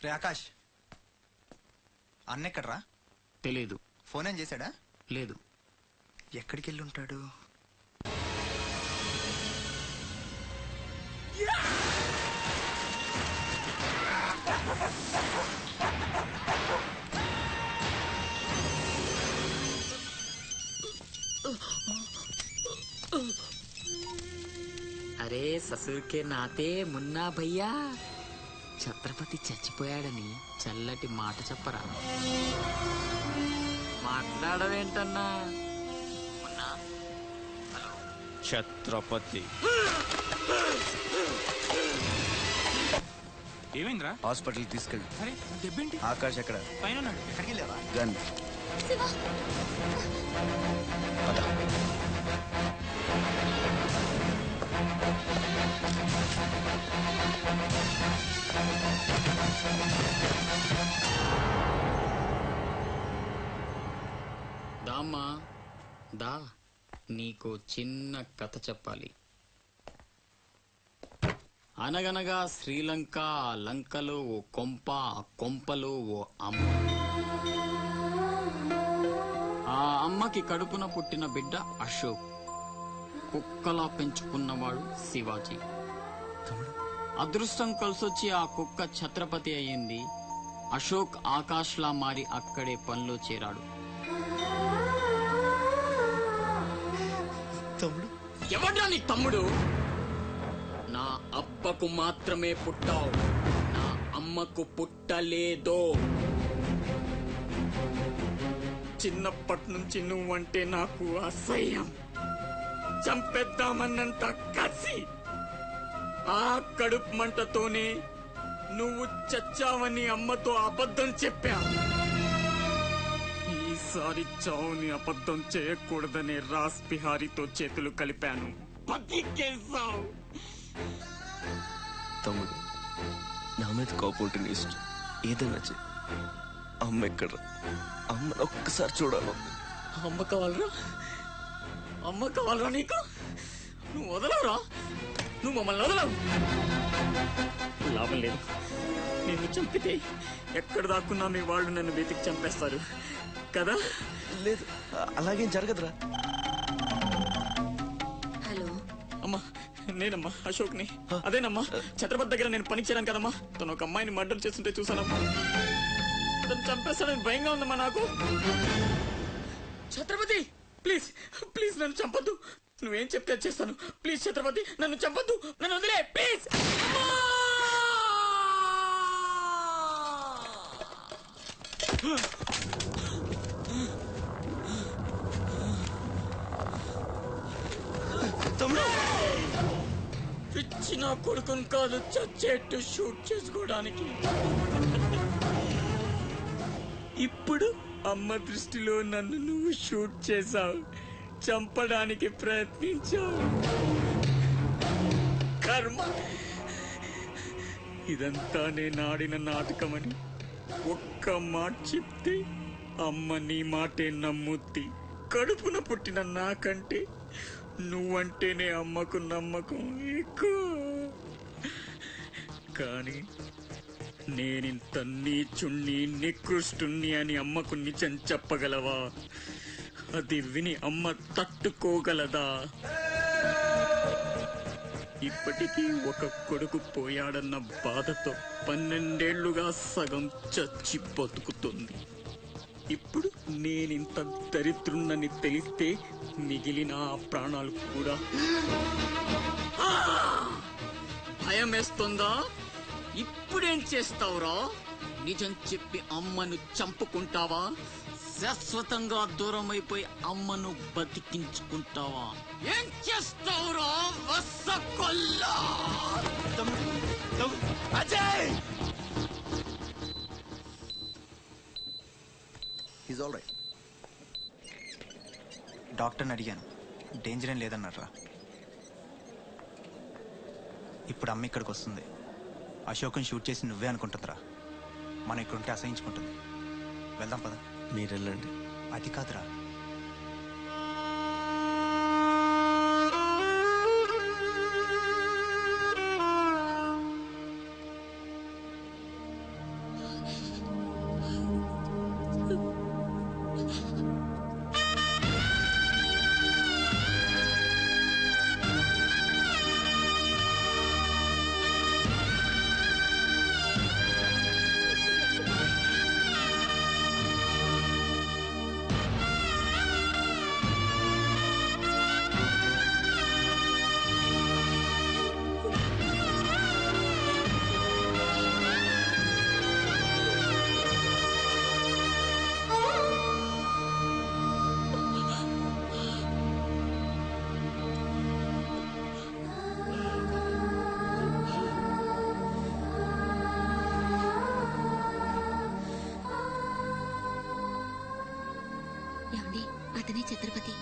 రే ఆకాష్, అన్న ఎక్కడ్రా? తెలీదు. ఫోన్ ఏం చేశాడా? లేదు. ఎక్కడికి వెళ్ళి ఉంటాడు? అరే ససుర్కే నాతే మున్నా భయ్యా, ఛత్రపతి చచ్చిపోయాడని చల్లటి మాట చెప్పరా. మాట్లాడవేంటన్నా? మున్నా, హలో. ఛత్రపతి ఏమైందిరా? హాస్పిటల్ తీసుకెళ్ళి. అరే దెబ్బేంటి? ఆకాష్ ఎక్కడ? పైన ఉన్నాడు. ఎక్కడికి వెళ్ళావా? గన్. దామ్మా దా, నీకు చిన్న కథ చెప్పాలి. అనగనగా శ్రీలంక, ఆ లంకలో ఓ కొంప, ఆ కొంపలో ఓ అమ్మ. ఆ అమ్మకి కడుపున పుట్టిన బిడ్డ అశోక్. కుక్కలా పెంచుకున్నవాడు శివాజీ. అదృష్టం కలిసొచ్చి ఆ కుక్క ఛత్రపతి అయ్యింది. అశోక్ ఆకాష్లా మారి అక్కడే పనిలో చేరాడు. తమ్ముడు ఎవడ్రా నీ తమ్ముడు? నా అబ్బకు మాత్రమే పుట్టావు, నా అమ్మకు పుట్టలేదో. చిన్నప్పటి నుంచి నువ్వంటే నాకు అసహ్యం, చంపేద్దామన్నంత కసి. ఆ కడుపు మంటతోనే నువ్వు చచ్చావని అమ్మతో అబద్ధం చెప్పా. ఈసారి చావుని అబద్ధం చేయకూడదనే రాస్ బిహారీతో చేతులు కలిపాను. బతికేశావు. తమ్ముడు, నా మీద కోపం ఇష్టం ఏదైనా చెయ్యి. అమ్మ ఎక్కడ? అమ్మని ఒక్కసారి చూడాలంది. అమ్మ కావాలరా? అమ్మ కావాలరా నీకు? నువ్వు వదలవురా, నువ్వు మమ్మల్ని వదలవు. లాభం లేదు, నిన్ను చంపితే ఎక్కడ దాక్కున్నా మీ వాళ్ళు నన్ను వెతికి చంపేస్తారు కదా. లేదు, అలాగేం జరగదురా. హలో అమ్మా, నేనమ్మా అశోక్ని. అదేనమ్మా, ఛత్రపతి దగ్గర నేను పని చేరాను కదమ్మా. తను ఒక అమ్మాయిని మర్డర్ చేస్తుంటే చూసానమ్మా. తను చంపేస్తాడని భయంగా ఉందమ్మా నాకు. ఛత్రపతి ప్లీజ్ ప్లీజ్ నన్ను చంపొద్దు. నువ్వేం చెప్తే చేస్తాను. ప్లీజ్ ఛత్రపతి నన్ను చంపొద్దు, నన్ను వదిలే ప్లీజ్. ఇచ్చిన కొడుకుని కాదు చచ్చేట్టు షూట్ చేసుకోవడానికి. ఇప్పుడు అమ్మ దృష్టిలో నన్ను నువ్వు షూట్ చేశావు, చంపడానికి ప్రయత్నించావు. కర్మ. ఇదంతా నేను ఆడిన నాటకమని ఒక్క మాట చెప్తే అమ్మ నీ మాటే నమ్ముద్ది. కడుపున పుట్టిన నాకంటే నువ్వంటేనే అమ్మకు నమ్మకం ఎక్కువ. కానీ నేనింత నీచుణ్ణి నికృష్టుణ్ణి అని అమ్మకు నిజం చెప్పగలవా? అది విని అమ్మ తట్టుకోగలదా? ఇప్పటికీ ఒక కొడుకు పోయాడన్న బాధతో 12 ఏళ్లుగా సగం చచ్చి బతుకుతుంది. ఇప్పుడు నేనింత దరిద్రున్నని తెలిస్తే మిగిలిన ఆ ప్రాణాలు కూడా భయం వేస్తుందా? ఇప్పుడేం చేస్తావురా? నిజం చెప్పి అమ్మను చంపుకుంటావా? శాశ్వతంగా దూరం అయిపోయి అమ్మను బతికించుకుంటావా? ఏం చేస్తావురా వసకొల్లా? అజయ్! Is all right. డాక్టర్ని అడిగాను, డేంజర్ ఏం లేదన్నారా. ఇప్పుడు అమ్మ ఇక్కడికి వస్తుంది. అశోక్ని షూట్ చేసి నువ్వే అనుకుంటుందిరా. మనం ఇక్కడుంటే అసహించుకుంటుంది. వెళ్దాం పద. మీరు వెళ్ళండి. అది కాదురా, అతనే ఛత్రపతి.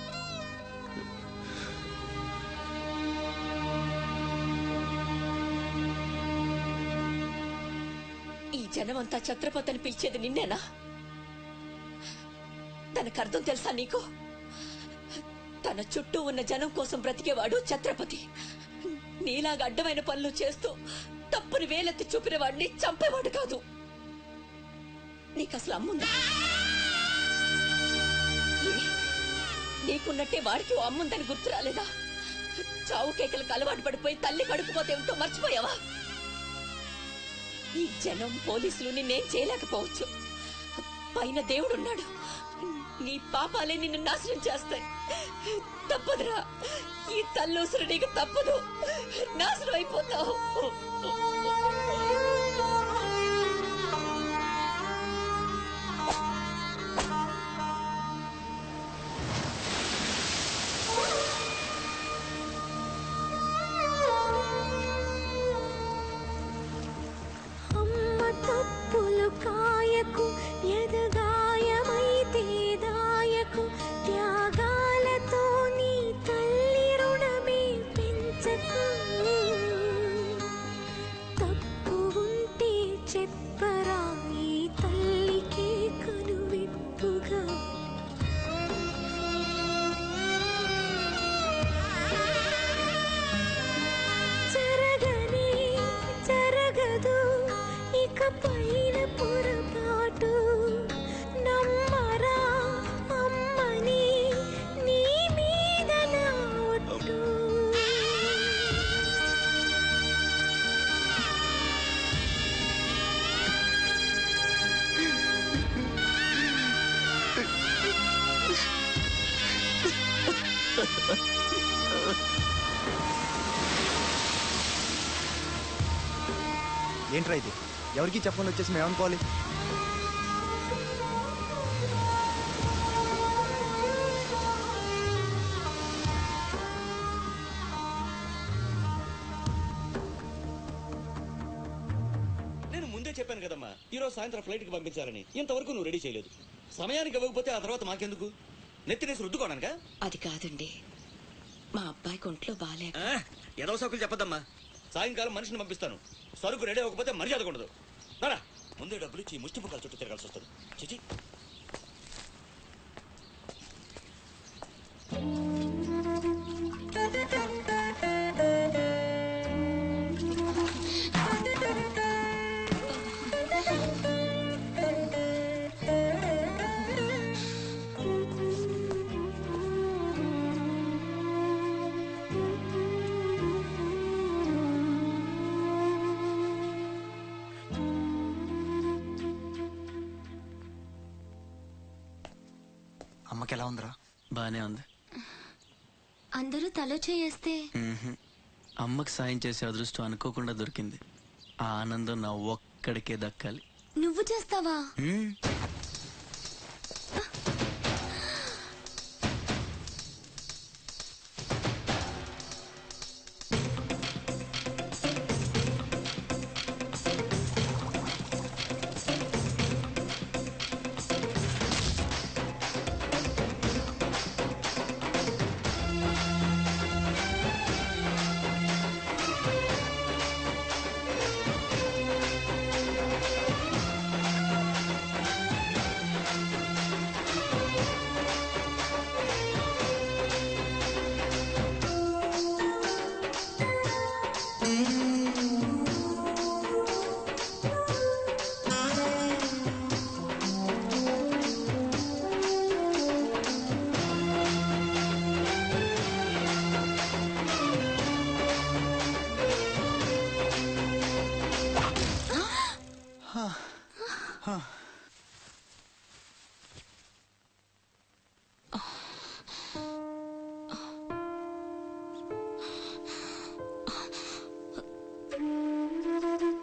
ఈ జనమంతా ఛత్రపతి అని పిలిచేది నిన్నేనా? తనకు అర్థం తెలుసా నీకు? తన చుట్టూ ఉన్న జనం కోసం బ్రతికేవాడు ఛత్రపతి. నీలాగా అడ్డమైన పనులు చేస్తూ తప్పుని వేలెత్తి చూపిన వాడిని చంపేవాడు కాదు. నీకు అసలు అమ్ముందా? నీకున్నట్టే వాడికి ఓ అమ్ముందని గుర్తు రాలేదా? చావు కేకలకు అలవాటు పడిపోయి తల్లి కడుపుపోతే ఏమిటో మర్చిపోయావా? ఈ జనం పోలీసులు నిన్నేం చేయలేకపోవచ్చు. పైన దేవుడున్నాడు. నీ పాపాలే నిన్ను నాశనం చేస్తాయి. తప్పదురా, ఈ తల్లూసురు నీకు తప్పదు. నాశనం అయిపోతావు. కాయకు ఎదగాయమైతే దాయకు త్యాగాలతో నీ తల్లి రుణమే పెంచకు. తప్పు ఉంటే చెప్పరా ఈ తల్లికి కనువిప్పుగా. జరగనే జరగదు ఇక పైన పొరపాటు. నమ్మరా అమ్మని నీ మీద నా ఒట్టు. ఏంట్రా ఇది? ఎవరికి చెప్పకుండా వచ్చేసి మేము ఏమనుకోవాలి? నేను ముందే చెప్పాను కదమ్మా, ఈరోజు సాయంత్రం ఫ్లైట్ కి పంపించాలని. ఇంతవరకు నువ్వు రెడీ చేయలేదు. సమయానికి ఇవ్వకపోతే ఆ తర్వాత మాకెందుకు? నెత్తినేసి రుద్దుకోవడానికా? అది కాదండి, మా అబ్బాయికి ఒంట్లో బాగాలేక. ఏదో సోకులు చెప్పద్దమ్మా. సాయంకాలం మనిషిని పంపిస్తాను. సరుకు రెడీ అవ్వకపోతే మర్యాద ఉండదు. రారా, ముందే డబ్బులు ఇచ్చి ముష్టి ముఖాలు చుట్టూ తిరగాల్సి వస్తుంది. చిచి. అమ్మకి ఎలా ఉందిరా? బానే ఉంది. అందరూ తలో చేస్తే అమ్మకి సాయం చేసే అదృష్టం అనుకోకుండా దొరికింది. ఆ ఆనందం నా ఒక్కడికే దక్కాలి. నువ్వు చేస్తావా?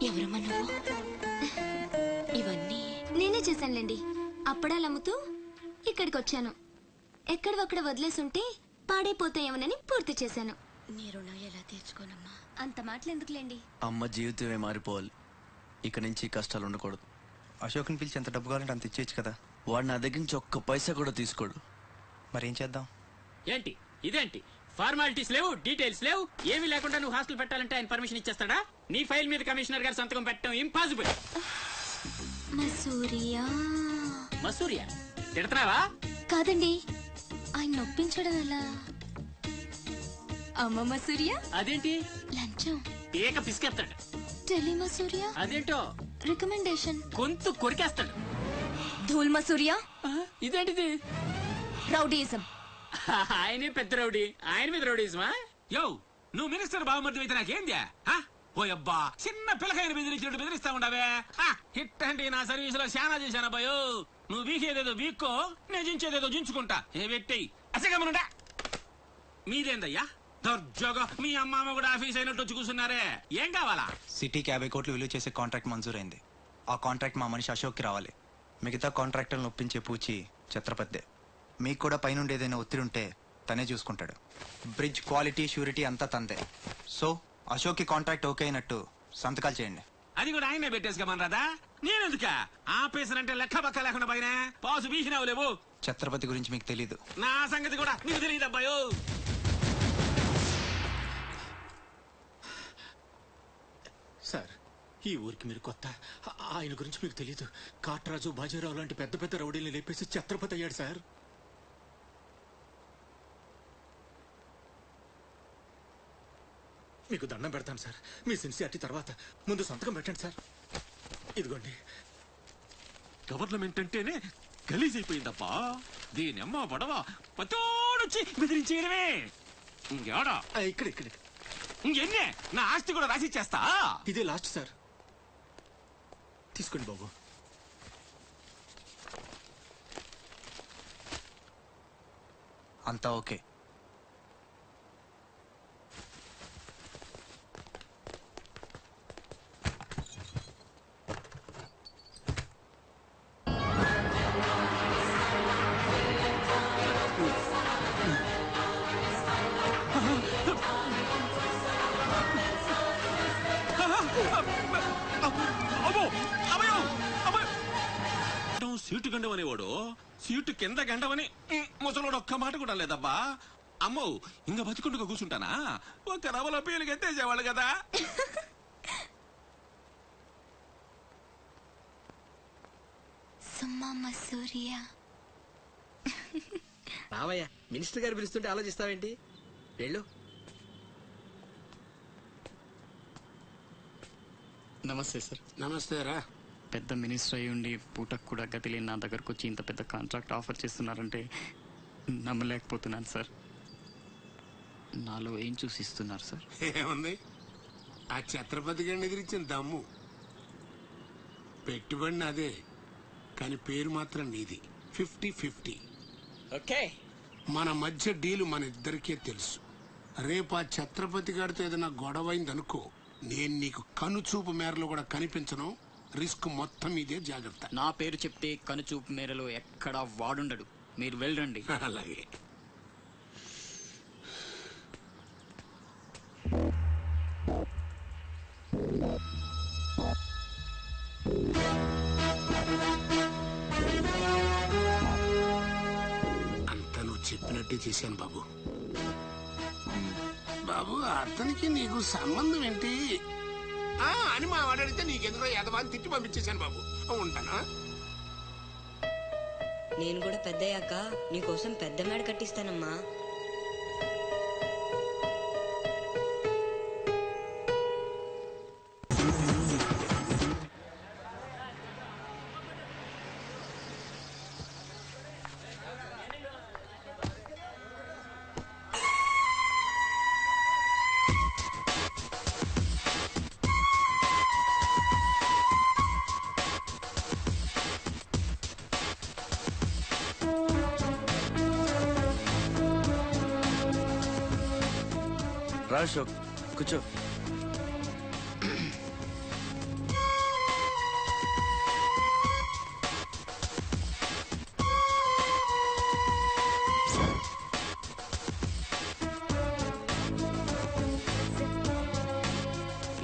ఎవరమ్మా నువ్వు? ఇవన్నీ నేనే చేశానులేండి. అప్పడాలు అమ్ముతూ ఇక్కడికి వచ్చాను. ఎక్కడొక్కడ వదిలేసుంటే పాడైపోతాయేమోనని పూర్తి చేశాను. నీ రుణం ఎలా తీర్చుకోనమ్మా? అంత మాటలెందుకులేండి. అమ్మ జీవితమే మారిపోవాలి. ఇక నుంచి కష్టాలు ఉండకూడదు. అశోక్ని పిలిచి ఎంత డబ్బు కావాలంటే అంత ఇచ్చేయచ్చు కదా. వాడు నా దగ్గర నుంచి ఒక్క పైసా కూడా తీసుకోడు. మరేం చేద్దాం? ఏంటి ఇదేంటి? ఫార్మాలిటీస్ లేవు, డీటెయిల్స్ లేవు, ఏమీ లేకుండా నువ్వు హాస్టల్ పెట్టాలంటే ఆయన పర్మిషన్ ఇచ్చేస్తాడా? నీ ఫైల్ మీద కమిషనర్ గారు సంతకం పెట్టడం ఇంపాసిబుల్. మసూరియా మసూరియా తిడతావా? కాదండి, ఆయన ఒప్పించడం ఎలా? అమ్మమ్మ సూర్య అదేంటి లంచం, ఏక పిసికేస్తాడు. టెలిమ సూర్య అదేంటో రికమెండేషన్, గొంతు కొరికేస్తాడు. ధూల్మ సూర్య ఇదేంటిది? రౌడీయిజం. ఆయనే పెద్ద రౌడీ, ఆయన మీద రౌడీజమా? యో, నువ్వు మినిస్టర్ బాగుమతి అయితే నాకేంది? పోయబ్బా, చిన్న పిల్లకాయని బెదిరించినట్టు బెదిరిస్తా ఉండవే. హిట్ అంటే నా సర్వీస్ లో శానా చేశాను అబ్బాయో. నువ్వు వీకేదేదో వీక్కో, నేను జించేదేదో జించుకుంటా. ఏ పెట్టేయి అసగమనుండా. మీదేందయ్యా దర్జోగా మీ అమ్మ కూడా ఆఫీస్ అయినట్టు వచ్చి కూర్చున్నారే, ఏం కావాలా? సిటీకి 50 కోట్లు విలువ చేసే కాంట్రాక్ట్ మంజూరైంది. ఆ కాంట్రాక్ట్ మా మనిషి అశోక్కి రావాలి. మిగతా కాంట్రాక్టర్లను ఒప్పించే పూచి ఛత్రపతిదే. మీకు కూడా పైనుండి ఏదైనా ఒత్తిడి ఉంటే తనే చూసుకుంటాడు. బ్రిడ్జ్ క్వాలిటీ షూరిటీ అంతా తందే. సో అశోక్కి కాంట్రాక్ట్ ఓకే అయినట్టు సంతకాలు చేయండి. అది కూడా ఆయనే పెట్టేసుకోమనరాదా? నేనెందుక ఆపేసనంటే అంటే లెక్క పక్క లేకుండా పైన పాసు బీసినావు లేవు. ఛత్రపతి గురించి మీకు తెలీదు. నా సంగతి కూడా నీకు తెలియదు అబ్బాయో. సార్, ఈ ఊరికి మీరు కొత్త. ఆయన గురించి మీకు తెలీదు. కాట్రాజు, బాజీరావు లాంటి పెద్ద పెద్ద రౌడీల్ని లేపేసి ఛత్రపతి అయ్యాడు సార్. మీకు దండం పెడతాను సార్, మీ సిన్సియారిటీ తర్వాత. ముందు సంతకం పెట్టండి సార్. ఇదిగోండి. గవర్నమెంట్ అంటేనే గలీజ్ అయిపోయిందబ్బా. దీనమ్మ పడవ పతోడొచ్చి బెదిరించేయడమే. ఇంకేడా ఇక్కడ ఇక్కడ ఇంకెన్నే నా ఆస్తి కూడా రాసిచ్చేస్తా. ఇదే లాస్ట్ సార్, తీసుకోండి బాబు. అంతా ఓకే. సీటు గండవనేవాడు సీటు కింద గండవని ముసలోడు ఒక్క మాట కూడా లేదబ్బా. అమ్మో, ఇంకా బతికుండగా కూర్చుంటానా? ఒక రవల పేలుకి ఎత్తేసేవాళ్ళు కదా. సూర్య రావయ్యా, మినిస్టర్ గారు పిలుస్తుంటే ఆలోచిస్తావేంటి? వెళ్ళు. నమస్తే సార్. నమస్తే రా. పెద్ద మినిస్టర్ అయి ఉండి పూటకు కూడా గతి లేని నా దగ్గరకు వచ్చి ఇంత పెద్ద కాంట్రాక్ట్ ఆఫర్ చేస్తున్నారంటే నమ్మలేకపోతున్నాను సార్. నాలో ఏం చూసి ఇస్తున్నారు సార్? ఏముంది, ఆ ఛత్రపతి గారిని ఎదిరించిన దమ్ము. పెట్టుబడి నాదే, కానీ పేరు మాత్రం నీది. 50-50. ఓకే, మన మధ్య డీలు మన ఇద్దరికే తెలుసు. రేపు ఆ ఛత్రపతి గారితో ఏదైనా గొడవైందనుకో, నేను నీకు కనుచూపు మేరలో కూడా కనిపించను. రిస్క్ మొత్తం ఇదే, జాగ్రత్త. నా పేరు చెప్తే కనుచూపు మేరలో ఎక్కడా వాడుండడు. మీరు వెళ్ళండి. అలాగే. అంతా నువ్వు చెప్పినట్టే చేశాను బాబు. బాబు, అతనికి నీకు సంబంధం ఏంటి అని మా వాడు అడిగితే నీకెందుకో యదవాన్ని తిట్టి పంపించేశాను బాబు. ఉంటానా? నేను కూడా పెద్దయ్యాక నీకోసం పెద్ద మేడ కట్టిస్తానమ్మా. రా అశోక్, కూర్చో.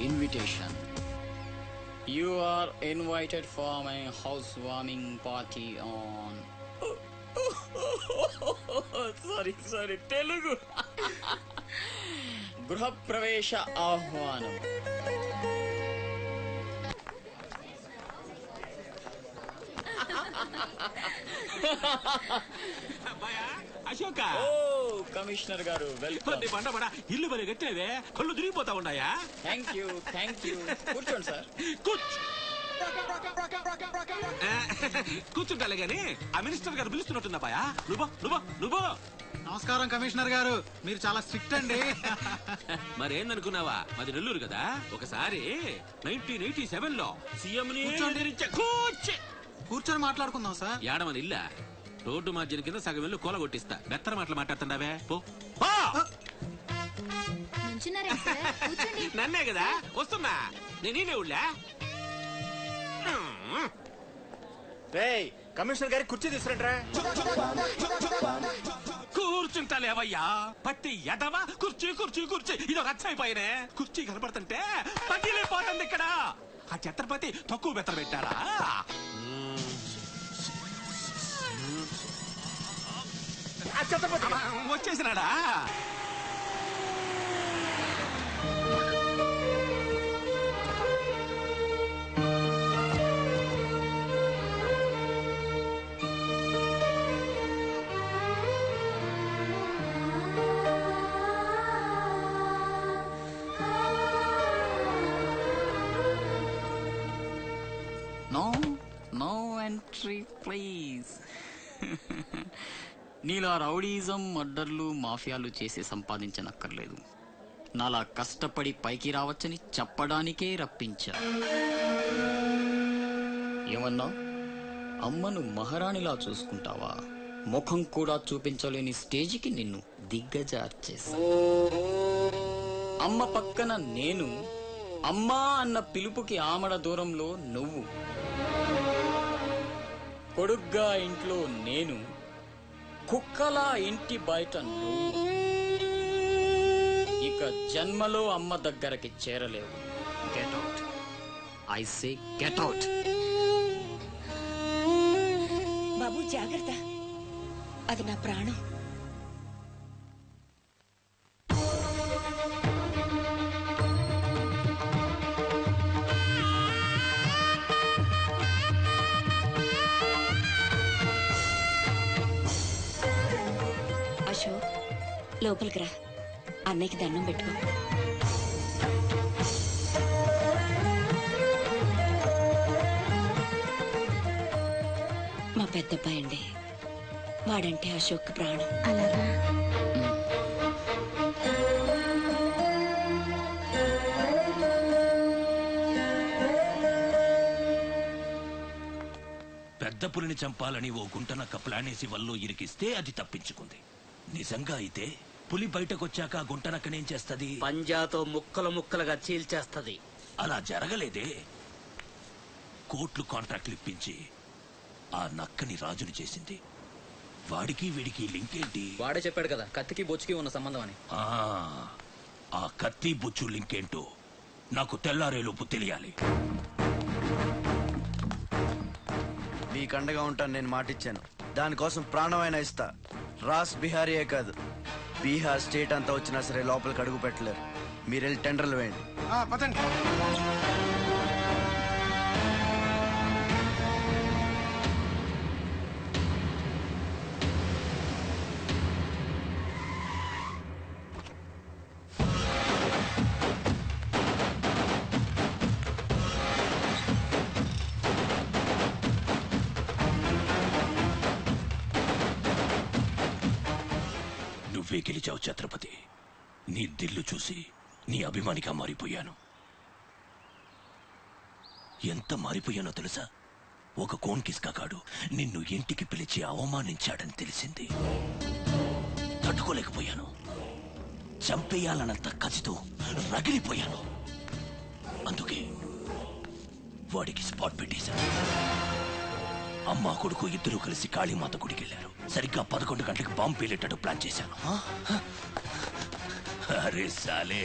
Invitation. You are invited for my housewarming party on. Sorry, Telugu. గృహప్రవేశ ఆహ్వానం. అశోక కమిషనర్ గారు వెల్కమ్. బండబడ ఇల్లు మరి కట్టేవే కళ్ళు తిరిగిపోతా ఉన్నాయా? థ్యాంక్ యూ కూర్చోండి సార్. కూర్చుంటాలే గాని ఆ మినిస్టర్ గారు పిలుస్తున్నట్టుందా బాయా? నువ్వు నమస్కారం కమిషనర్ గారు, మీరు చాలా స్ట్రిక్ట్ అండి. మరేందనుకున్నావా, మాది నెల్లూరు కదా. ఒకసారి 1987లో సీఎం కూర్చొని మాట్లాడుకుందాం సార్. ఏడమని ఇల్లా రోడ్డు మార్జిన్ కింద సగం వెళ్ళి కూల కొట్టిస్తా. బెత్తర మాటలు మాట్లాడుతున్నావే పో. నన్నే కదా వస్తున్నా నేనే ఉళ్ళా. కమిషనర్ గారి కుర్చీ తీసుకురంట్రా. కూర్చుంటాలేవయ్యా పట్టి ఎదవా. కుర్చీ కుర్చీ కుర్చీ ఇది రచ్చైపోయినే. కుర్చీ కనపడుతుంటే పగిలిపోతుంది ఇక్కడ. ఆ ఛత్రపతి తక్కువ బెత్తర పెట్టారా? వచ్చేసినాడా? No entry please. నీలా రౌడీజం, మర్డర్లు, మాఫియాలు చేసి సంపాదించనక్కర్లేదు. నాలా కష్టపడి పైకి రావచ్చని చెప్పడానికే రప్పించా. ఏమన్నా అమ్మను మహారాణిలా చూసుకుంటావా? ముఖం కూడా చూపించలేని స్టేజికి నిన్ను దిగ్గజార్చేసా. అమ్మ పక్కన నేను, అమ్మా అన్న పిలుపుకి ఆమడ దూరంలో నువ్వు. కొడుగ్గా ఇంట్లో నేను, కుక్కలా ఇంటి బయట నువ్వు. ఇక జన్మలో అమ్మ దగ్గరకి చేరలేవు. Get out, I say get out. బాబు జాగ్రత్త, అది నా ప్రాణం. అశోక్ లోపలికి రా, అన్నయ్యకి దండం పెట్టుకో. మా పెద్దబ్బాయి అండి, వాడంటే అశోక్ ప్రాణం. అలాగా పెద్ద పులిని చంపాలని ఓ గుంటనక్క ప్లానేసి వల్లో ఇరికిస్తే అది తప్పించుకుంది. నిజంగా అయితే పులి బయటకొచ్చాక ఆ గుంటనక్కనేం చేస్తది? పంజాతో ముక్కలు ముక్కలుగా చీల్చేస్తది. అలా జరగలేదే. కోట్లు కాంట్రాక్ట్లు ఇప్పించి ఆ నక్కని రాజుని చేసింది. వాడికి వీడికి లింక్ ఏంటి? వాడే చెప్పాడు కదా కత్తికి బొచ్చుకి ఉన్న సంబంధం అని. ఆ కత్తి బొచ్చు లింక్ ఏంటో నాకు తెల్లారేలోపు తెలియాలి. మీకు అండగా ఉంటాను, నేను మాటిచ్చాను. దానికోసం ప్రాణమైనా ఇస్తా. రాస్ బిహారీయే కాదు, బీహార్ స్టేట్ అంతా వచ్చినా సరే లోపలికి అడుగు పెట్టలేరు. మీరు వెళ్ళి టెండర్లు వేయండి. నువ్వే గెలిచావు ఛత్రపతి. నీ దిల్లు చూసి నీ అభిమానిగా మారిపోయాను. ఎంత మారిపోయానో తెలుసా? ఒక కోన్ కిస్కాగాడు నిన్ను ఇంటికి పిలిచి అవమానించాడని తెలిసింది. తట్టుకోలేకపోయాను. చంపేయాలన్నంత కసితో రగిలిపోయాను. అందుకే వాడికి స్పాట్ పెట్టేశాను. అమ్మా కొడుకు ఇద్దరు కలిసి కాళీమాత గుడికి వెళ్ళారు. సరిగ్గా 11 గంటలకు బాంబు పేలేటట్టు ప్లాన్ చేశాను. అరే సాలే,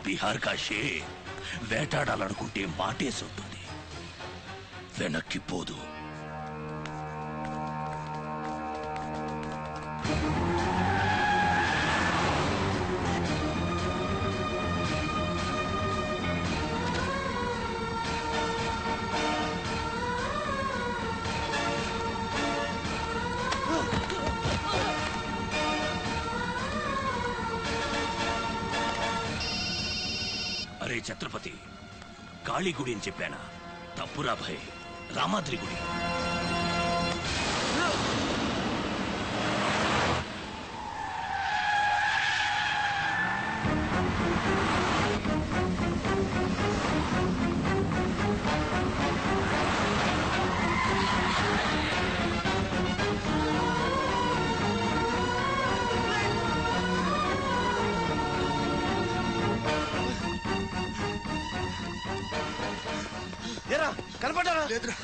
బీహార్ కా షేర్ వేటాడాలనుకుంటే మాటేసి ఉంటుంది, వెనక్కి పోదు. ఛత్రపతి, కాళీ గుడి అని చెప్పానా? తప్పురా భయ్, రామాద్రి గుడి. కనపడ్డారా? లేదురా.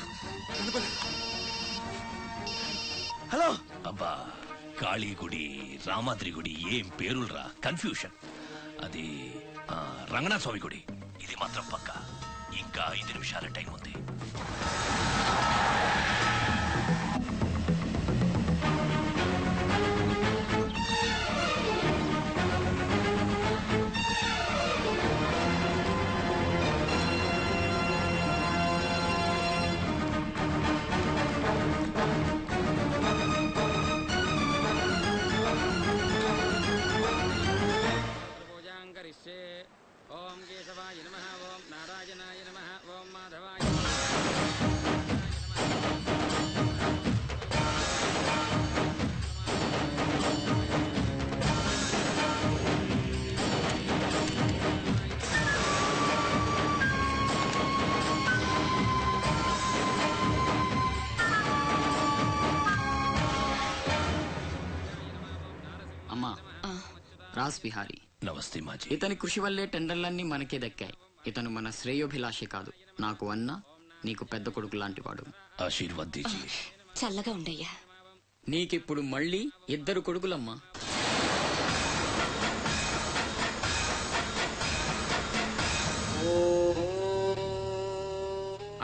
హలో. అబ్బా, కాళీ గుడి, రామాద్రి గుడి ఏం పేరులరా, కన్ఫ్యూషన్. అది రంగనాథ స్వామి గుడి. ఇది మాత్రం పక్క. ఇంకా 5 నిమిషాల టైం ఉంది. ఓం కేశవాయ నమః, ఓం నారాయణాయ నమః, ఓం మాధవాయ అమ్మా. రాస్ బిహారీ. నమస్తే మాజీ. ఇతని కృషి వల్లే టెండర్లన్నీ మనకే దక్కాయి. ఇతను మన శ్రేయోభిలాషి కాదు, నాకు అన్న, నీకు పెద్ద కొడుకు లాంటివాడు. ఆశీర్వాద్ దీజీ. చల్లగా ఉండయ్యా. నీకిప్పుడు మళ్ళీ 2 కొడుకులమ్మా.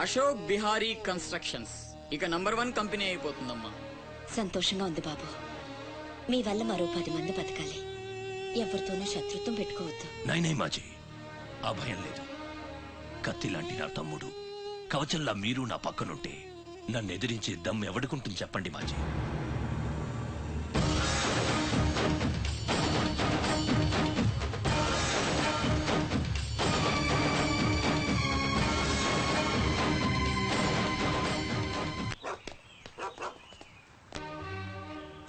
అశోక్ బిహారీ కన్స్ట్రక్షన్స్ ఇక నంబర్ 1 కంపెనీ అయిపోతుందమ్మా. సంతోషంగా ఉంది బాబు. మీ వల్ల మరో 10 మంది బతకాలి. ఎవరితోనూ శత్రుత్వం పెట్టుకోవద్దు. నైనై మాజీ, ఆ భయం లేదు. కత్తి లాంటి నా తమ్ముడు, కవచంలా మీరు నా పక్కనుంటే నన్ను ఎదిరించే దమ్ ఎవడుకుంటుంది చెప్పండి మాజీ.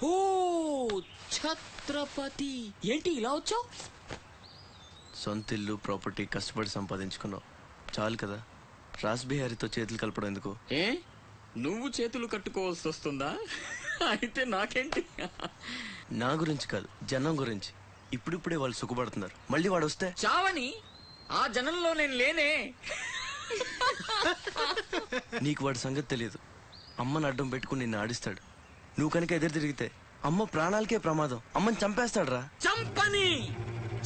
ఓ ఛత్రపతి, ఏంటి ఇలా వచ్చావు? సొంత ఇల్లు, ప్రాపర్టీ కష్టపడి సంపాదించుకున్నావు, చాలు కదా. రాస్ బిహారీతో చేతులు కలపడం ఎందుకు? ఏ, నువ్వు చేతులు కట్టుకోవాల్సి వస్తుందా? అయితే నాకేంటి? నా గురించి కాదు, జనం గురించి. ఇప్పుడిప్పుడే వాళ్ళు సుఖపడుతున్నారు, మళ్ళీ వాడు వస్తే చావని. ఆ జనంలో నేను లేనే. నీకు వాడి సంగతి తెలియదు. అమ్మని అడ్డం పెట్టుకుని నిన్ను ఆడిస్తాడు. నువ్వు కనుక ఎదురు తిరిగితే అమ్మ ప్రాణాలకే ప్రమాదం. అమ్మని చంపేస్తాడు రా. చంపని.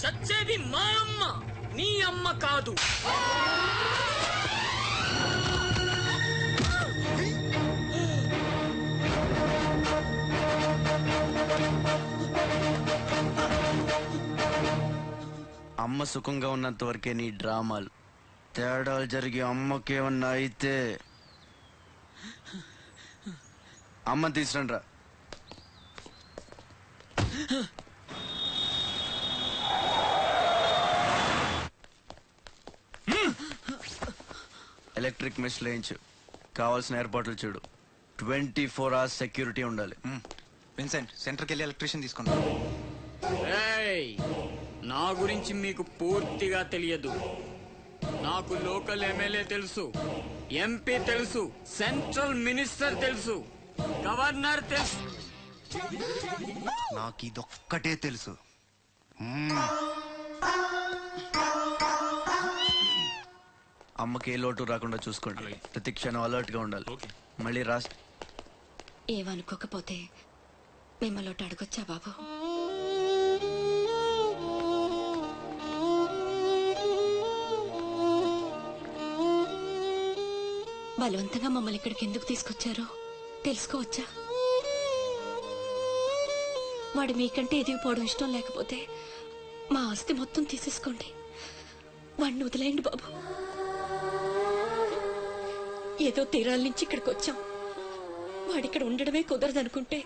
చచ్చేది మా అమ్మ, నీ అమ్మ కాదు. అమ్మ సుఖంగా ఉన్నంత వరకే నీ డ్రామాలు. తేడాలు జరిగి అమ్మకేమన్నా అయితే అమ్మని తీసురండి రా. ఎలక్ట్రిక్ మెష్ లేయించు. కావాల్సిన ఏర్పాట్లు చూడు. 24 hours సెక్యూరిటీ ఉండాలి. విన్సెంట్, సెంటర్కి వెళ్ళి ఎలక్ట్రీషియన్ తీసుకున్నా. ఏయ్, నా గురించి మీకు పూర్తిగా తెలియదు. నాకు లోకల్ ఎమ్మెల్యే తెలుసు, ఎంపీ తెలుసు, సెంట్రల్ మినిస్టర్ తెలుసు, గవర్నర్ తెలుసు. నాకు ఇదొక్కటే తెలుసు. అమ్మకి ఏ లోటు రాకుండా చూసుకోండి. ప్రతి క్షణం అలర్ట్ గా ఉండాలి. మళ్ళీ రాస్ ఏమనుకోకపోతే మిమ్మల్ని అడగొచ్చా బాబు? బలవంతంగా మమ్మల్ని ఇక్కడికి ఎందుకు తీసుకొచ్చారో తెలుసుకోవచ్చా? వాడు మీకంటే ఎదిగిపోవడం ఇష్టం లేకపోతే మా ఆస్తి మొత్తం తీసేసుకోండి. వాడిని వదిలేయండి బాబు. ఏదో తీరాల నుంచి ఇక్కడికి వచ్చాం. వాడిక్కడ ఉండడమే కుదరదనుకుంటే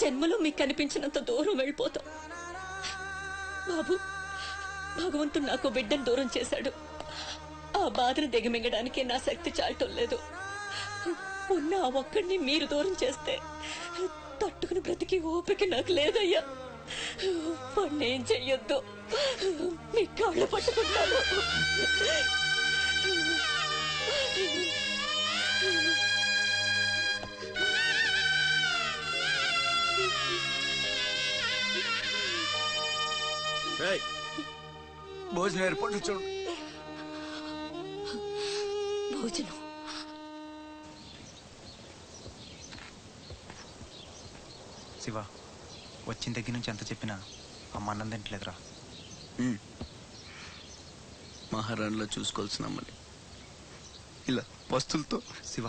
జన్మలో మీకు కనిపించినంత దూరం వెళ్ళిపోతాం. బాబు, భగవంతుడు నాకు బిడ్డను దూరం చేశాడు. ఆ బాధను దిగమింగడానికే నా శక్తి చాలటం లేదు. ఉన్న ఆ ఒక్కడిని మీరు దూరం చేస్తే తట్టుకుని బ్రతికి ఓపిక నాకు లేదయ్యా. వాణ్ణేం చెయ్యొద్దు, మీ కాళ్ళు పట్టుకుంటాను. భోజనం ఏర్పాటు చూడు. భోజనం శివ, వచ్చిన దగ్గర నుంచి ఎంత చెప్పినా అమ్మ అన్నం తింటలేదురా. మహారాణిలో చూసుకోవాల్సిన అమ్మని ఇలా వస్తులతో. శివ,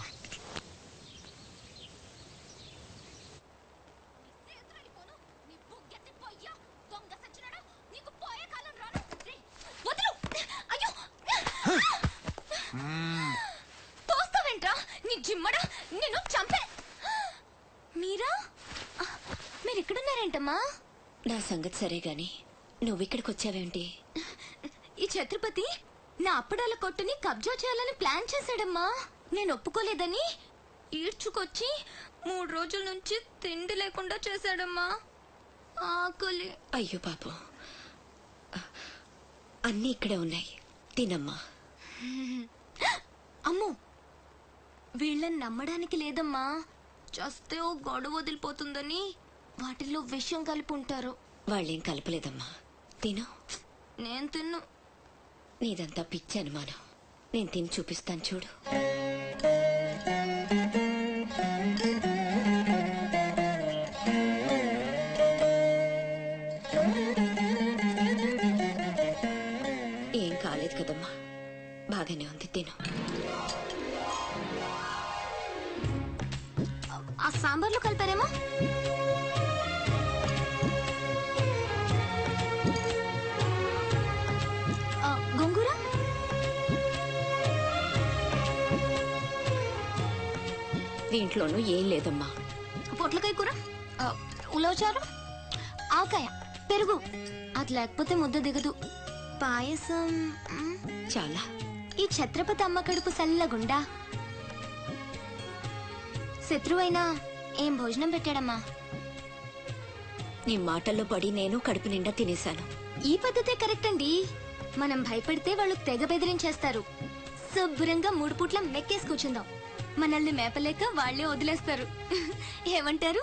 తోస్తావేంట్రా నీ జిమ్మడా, నేను చంపే. మీరా మీరు ఇక్కడున్నారేంటమ్మా? నా సంగతి సరే గాని నువ్విక్కడికి వచ్చావేంటి? ఈ ఛత్రపతి నా అప్పడాల కొట్టుని కబ్జా చేయాలని ప్లాన్ చేశాడమ్మా. నేను ఒప్పుకోలేదని ఈడ్చుకొచ్చి 3 రోజుల నుంచి తిండి లేకుండా చేశాడమ్మా. ఆకలి. అయ్యో పాపం, అన్నీ ఇక్కడే ఉన్నాయి, తినమ్మా. అమ్మో, వీళ్ళని నమ్మడానికి లేదమ్మా. చస్తే ఓ గొడవ వదిలిపోతుందని వాటిల్లో విషయం కలిపి ఉంటారు. వాళ్ళేం కలపలేదమ్మా, తిను. నేను తిన్ను. నీదంతా పిచ్చి అనుమానం. నేను తిని చూపిస్తాను చూడు. ఏం కాలేదు కదమ్మా, బాగానే ఉంది, తిను. ఆ సాంబార్లో కలిపారేమో. గోంగూర, దీంట్లోనూ ఏం లేదమ్మా. పొట్లకాయ కూర, ఉలవచారు, ఆకాయ, పెరుగు. అది లేకపోతే ముద్ద దిగదు. పాయసం చాలా. ఈ ఛత్రపతి అమ్మ కడుపు సల్లగుండా. శత్రువైనా ఏం భోజనం పెట్టాడమ్మా? నీ మాటల్లో పడి నేను కడుపు నిండా తినేశాను. ఈ పద్ధతే కరెక్ట్ అండి. మనం భయపడితే వాళ్ళు తెగ బెదిరించేస్తారు. శుభ్రంగా 3 పూట్ల మెక్కేసి కూర్చుందాం. మనల్ని మేపలేక వాళ్లే వదిలేస్తారు. ఏమంటారు?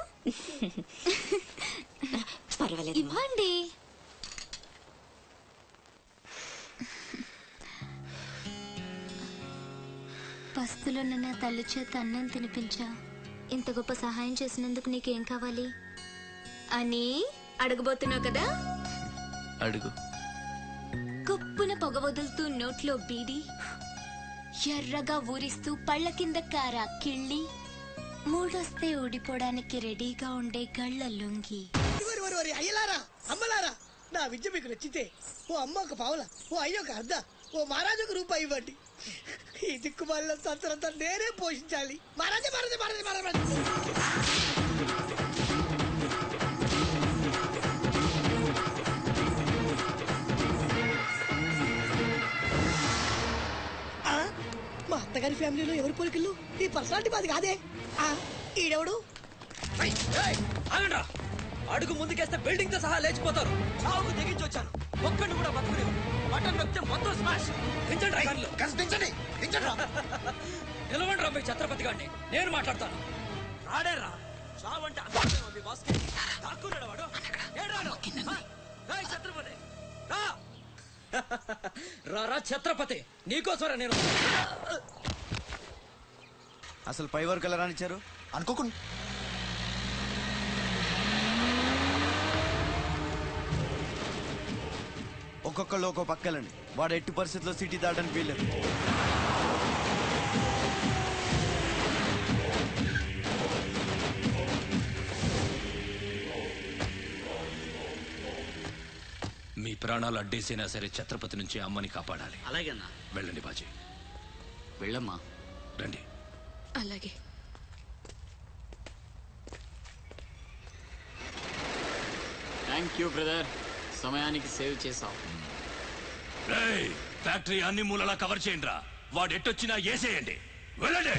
పర్వాలేదు, ఇవ్వండి. పస్తులో నా తల్లి చేత అన్నం తినిపించా. ఇంత గొప్ప సహాయం చేసినందుకు నీకేం కావాలి అని అడగబోతున్నావు కదా? అడుగు. కుప్పున పొగ వదులుతూ నోట్లో బీడి, ఎర్రగా ఊరిస్తూ పళ్ళ కింద కారా కిళ్ళి, మూడొస్తే ఊడిపోవడానికి రెడీగా ఉండే గళ్ళ లుంగి. అయ్యలారా, అమ్మలారా, నా విద్య మీకు నచ్చితే ఓ అమ్మ ఒక పావుల, ఓ అయ్య ఒక అర్ధ, ఓ మహారాజు రూపాయి ఇవ్వండి. ఈ దిక్కుమాలిన సంతరంతా నేనే పోషించాలి. మహారాజా మహారాజా మహారాజా మహారాజా. మా అత్తగారి ఫ్యామిలీలో ఎవరి పోలికలు? ఈ పర్సనాలిటీ మాది కాదే. ఈడెవడు? అడుగు ముందుకేస్తే బిల్డింగ్ తో సహా లేచిపోతారు. చావుకు తెగించి వచ్చాను, ఒక్కడిని కూడా బతుకుని బటన్ నొక్కితే మొత్తం స్మాష్. నిలవండి రా మీ ఛత్రపతి గారిని, నేను మాట్లాడతాను. రాడేరా, చావంటే అంతే ఉంది బాస్కి. దాక్కున్నాడు వాడు. ఛత్రపతి రా ఛత్రపతి, నీకోసరా నేను. అసలు పై వరకు ఎలా రానిచ్చారు అనుకోకుండా? ఒక్కొక్కళ్ళు ఒక్కో పక్కలండి. వాడు ఎట్టి పరిస్థితుల్లో సిటీ దాటడానికి వీల్లేదు. మీ ప్రాణాలు అడ్డేసైనా సరే ఛత్రపతి నుంచి అమ్మని కాపాడాలి. అలాగేనా? వెళ్ళండి బాజీ. వెళ్ళమ్మా. రండి. అలాగే. థ్యాంక్ యూ బ్రదర్, సమయానికి సేవ్ చేసావు. ఫ్యాక్టరీ అన్ని మూలలా కవర్ చేయండి రా. వాడు ఎట్టొచ్చినా ఏసేయండి. వెళ్ళండి.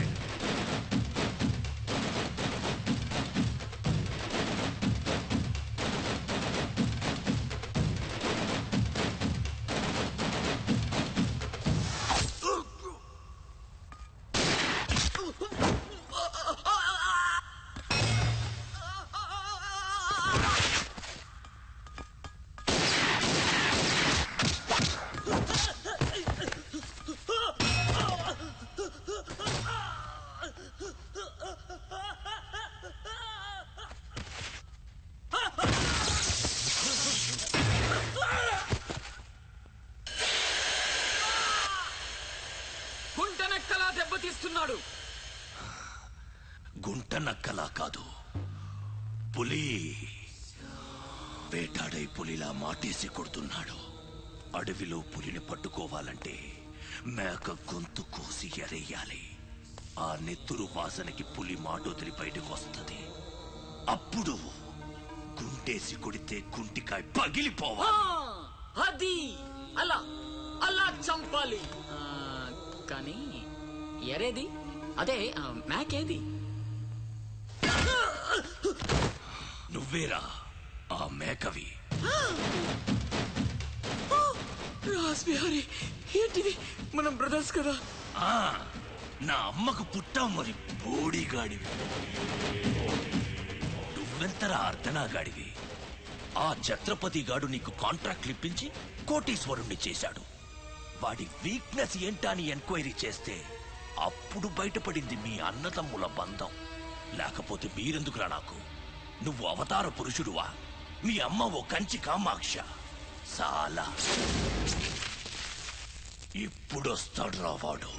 గుంటనక్కలా దెబ్బతీస్తున్నాడు. గుంట నక్కలా కాదు, పులి వేటాడై పులిలా మాటేసి కొడుతున్నాడు. అడవిలో పులిని పట్టుకోవాలంటే మేక గొంతు కోసి ఎరేయాలి. ఆ నెత్తురు వాసనకి పులి మాటొదిలి బయటకు వస్తుంది. అప్పుడు గుంటేసి కొడితే గుంటికాయ పగిలిపోవాలి. అది అలా అలా చంపాలి. కానీ ఎరేది? అదే మేకేది? నువ్వేరా ఆ మేకవి. రాస్బిహారీ, ఏంటిది? మనం బ్రదర్స్ కదా. నా అమ్మకు పుట్టావు మరి బోడిగాడివి. నువ్వెంతరా అర్ధనాగాడివి. ఆ ఛత్రపతి గాడు నీకు కాంట్రాక్ట్లు ఇప్పించి కోటీశ్వరుణ్ణి చేశాడు. వాడి వీక్నెస్ ఏంటని ఎంక్వైరీ చేస్తే అప్పుడు బయటపడింది మీ అన్నదమ్ముల బంధం. లేకపోతే మీరెందుకురా నాకు? నువ్వు అవతార పురుషుడువా? మీ అమ్మ ఓ కంచి కామాక్ష. చాలా ఇప్పుడొస్తాడు రా వాడు.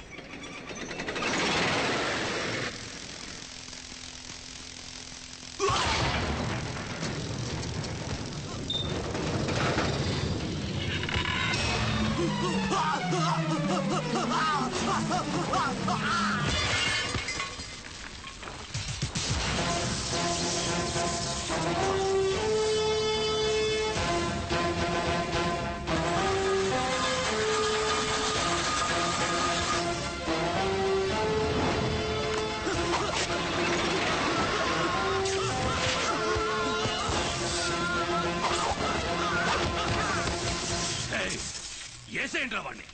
ఏసేంట్రా వాడిని.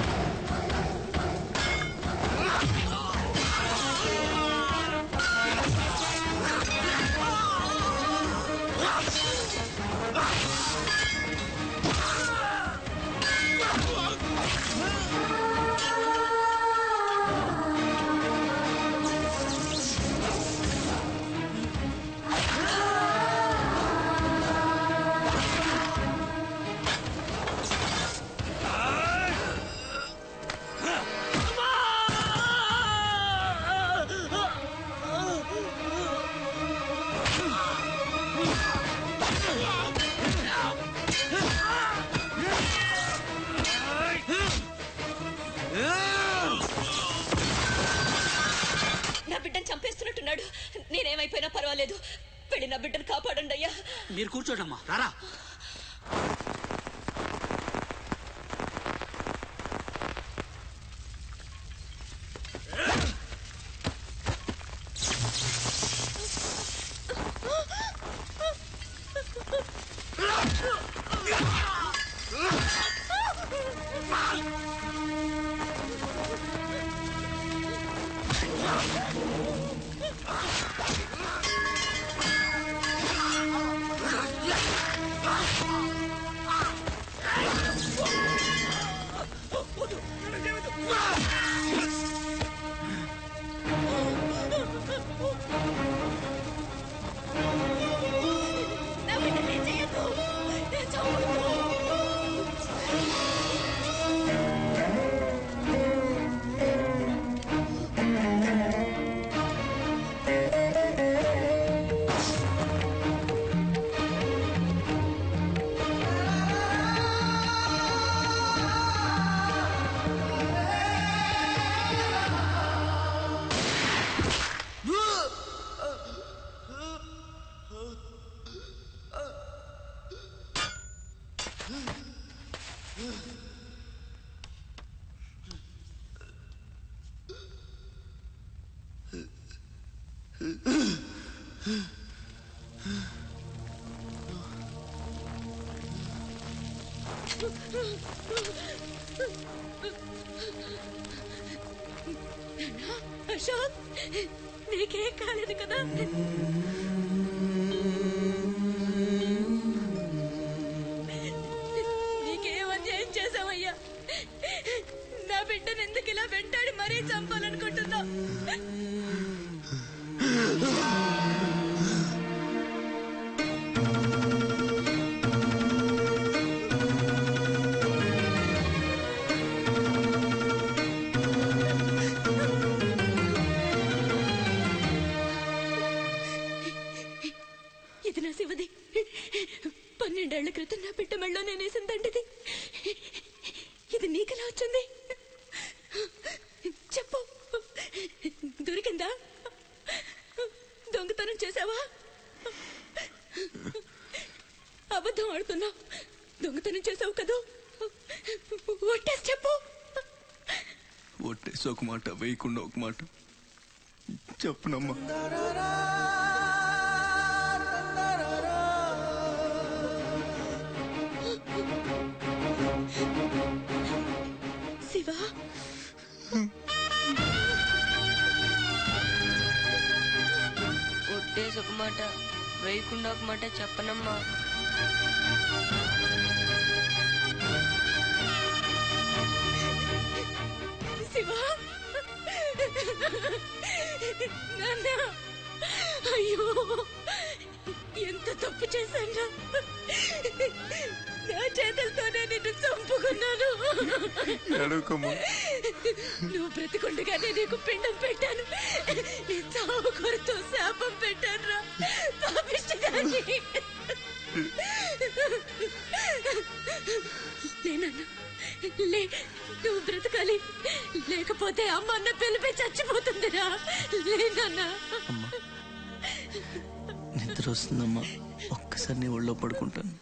నా బిడ్డను చంపేస్తున్నట్టున్నాడు. నేనేమైపోయినా పర్వాలేదు, వెళ్ళి నా బిడ్డను కాపాడండి అయ్యా. మీరు కూర్చోటమ్మా, రారా. అశోక్, నీకేం కాలేదు కదా? నీకేం అన్యాయం చేసావయ్యా? నా బిడ్డను ఎందుకు ఇలా వెంటాడి మరీ చంపాలనుకుంటున్నావు? ఇది నా శివది. 12 ఏళ్ల క్రితం నా బిడ్డ మెళ్ళో నేనేసిందండిది. ఇది నీకెలా వచ్చింది? చెప్పు, దొరికిందా? దొంగతనం చేసావా? అబద్ధం ఆడుతున్నావు. దొంగతనం చేసావు కదా? ఒట్టేసి చెప్పు. ఒట్టేసి ఒక మాట, వేయకుండా ఒక మాట చెప్పునమ్మా. శివ, ఒట్టేసి ఒక మాట, వేయకుండా ఒక మాట చెప్పనమ్మా. శివ, నాన్న, అయ్యో ఎంత తప్పు చేశాను. నా చేతులతోనే నిన్ను చంపుకున్నాను. నువ్వు బ్రతికుండగానే నీకు పిండం పెట్టాను. నీ చావు కొరతో శాపం పెట్టాను రా పాపిష్టిదాన్ని. లేనన్నా, లే, నువ్వు బ్రతకాలి. లేకపోతే అమ్మ అన్న పిలిపి చచ్చిపోతుందిరా. లేనన్నా. నిద్ర వస్తుందమ్మా, ఒక్కసారి నీ ఒళ్ళో పడుకుంటాను.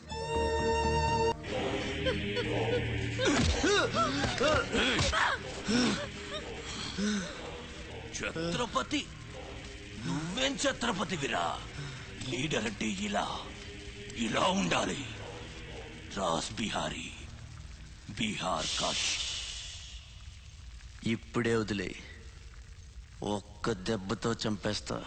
ఛత్రపతి, నువ్వేం ఛత్రపతివిరా? లీడర్ అంటే ఇలా ఉండాలి. రాస్ బిహారీ, బీహార్ కాష్. ఇప్పుడే వదిలే, ఒక్క దెబ్బతో చంపేస్తా.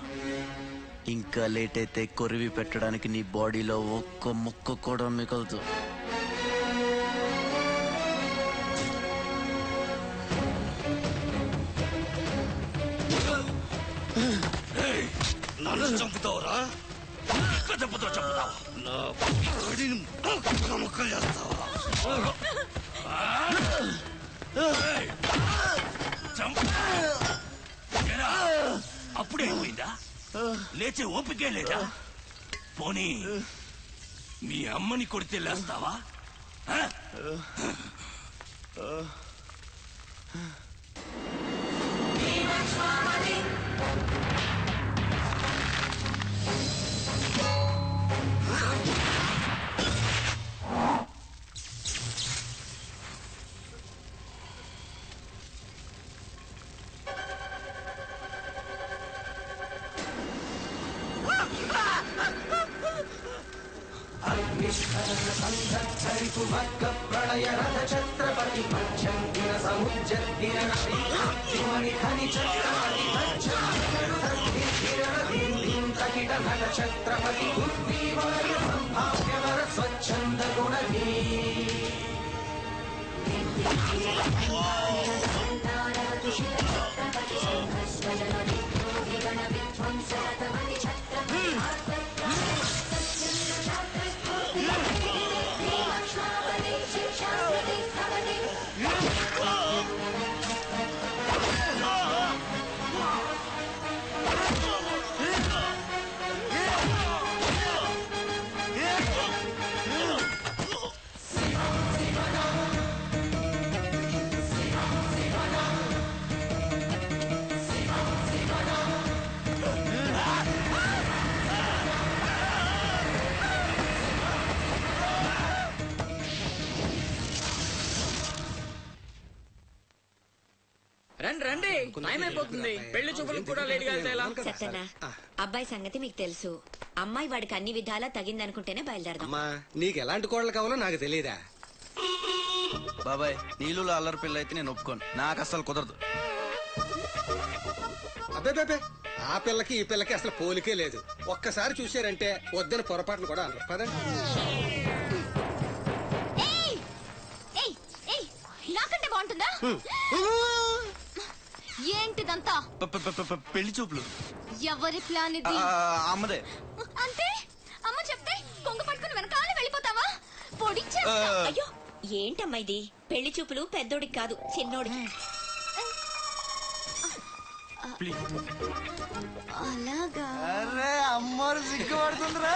ఇంకా లేట్ అయితే కొరివి పెట్టడానికి నీ బాడీలో ఒక్క ముక్క కూడా మిగలదు. నన్ను చంపుతావురా? ఒక్క దెబ్బతో చంపుతావా? నా బాడీని ముక్కలు చేస్తావా? అప్పుడే అయిపోయిందా? లేచే ఓపికే లేదా? పోనీ మీ అమ్మని కొడితే లేస్తావా? ప్రళయ రథ ఛత్రపతి మధ్యందిన సముజ్జద్దిన ఛత్రపతి సంభావ్యవర స్వచ్ఛంద గుణధీ రండి రండి, టైం అయిపోతుంది. పెళ్లి చూపులకు కూడా లేట్ గా వెళ్తే ఎలా? సత్యనా, అబ్బాయి సంగతి మీకు తెలుసు. అమ్మాయి వాడికి అన్ని విధాలా తగిందనుకుంటేనే బయలుదేరదాం. నీకు ఎలాంటి కోడలు కావాలో నాకు తెలియదా? బాబాయ్ నీళ్ళు అల్లరి పిల్ల అయితే నేను ఒప్పుకోను, నాకు అసలు కుదరదు. అబ్బే ఆ పిల్లకి ఈ పిల్లకి అసలు పోలికే లేదు. ఒక్కసారి చూశారంటే వద్దని పొరపాట్లు కూడా అన్నారు. పదండి. నాకంటే బాగుంటుందా? ఏంటిదంతా? పెళ్లి చూపులు. ఎవరి ప్లాన్ ఇది? అమ్మదే. అంటే అమ్మ చెప్తే కొంగ పట్టుకుని వెనకాల వెళ్ళిపోతావా? అయ్యో ఏంటమ్మా ఇది? పెళ్లి చూపులు పెద్దోడికి కాదు, చిన్నోడికి. అలాగా? అరే అమ్మారు సిగ్గుపడుతుందిరా.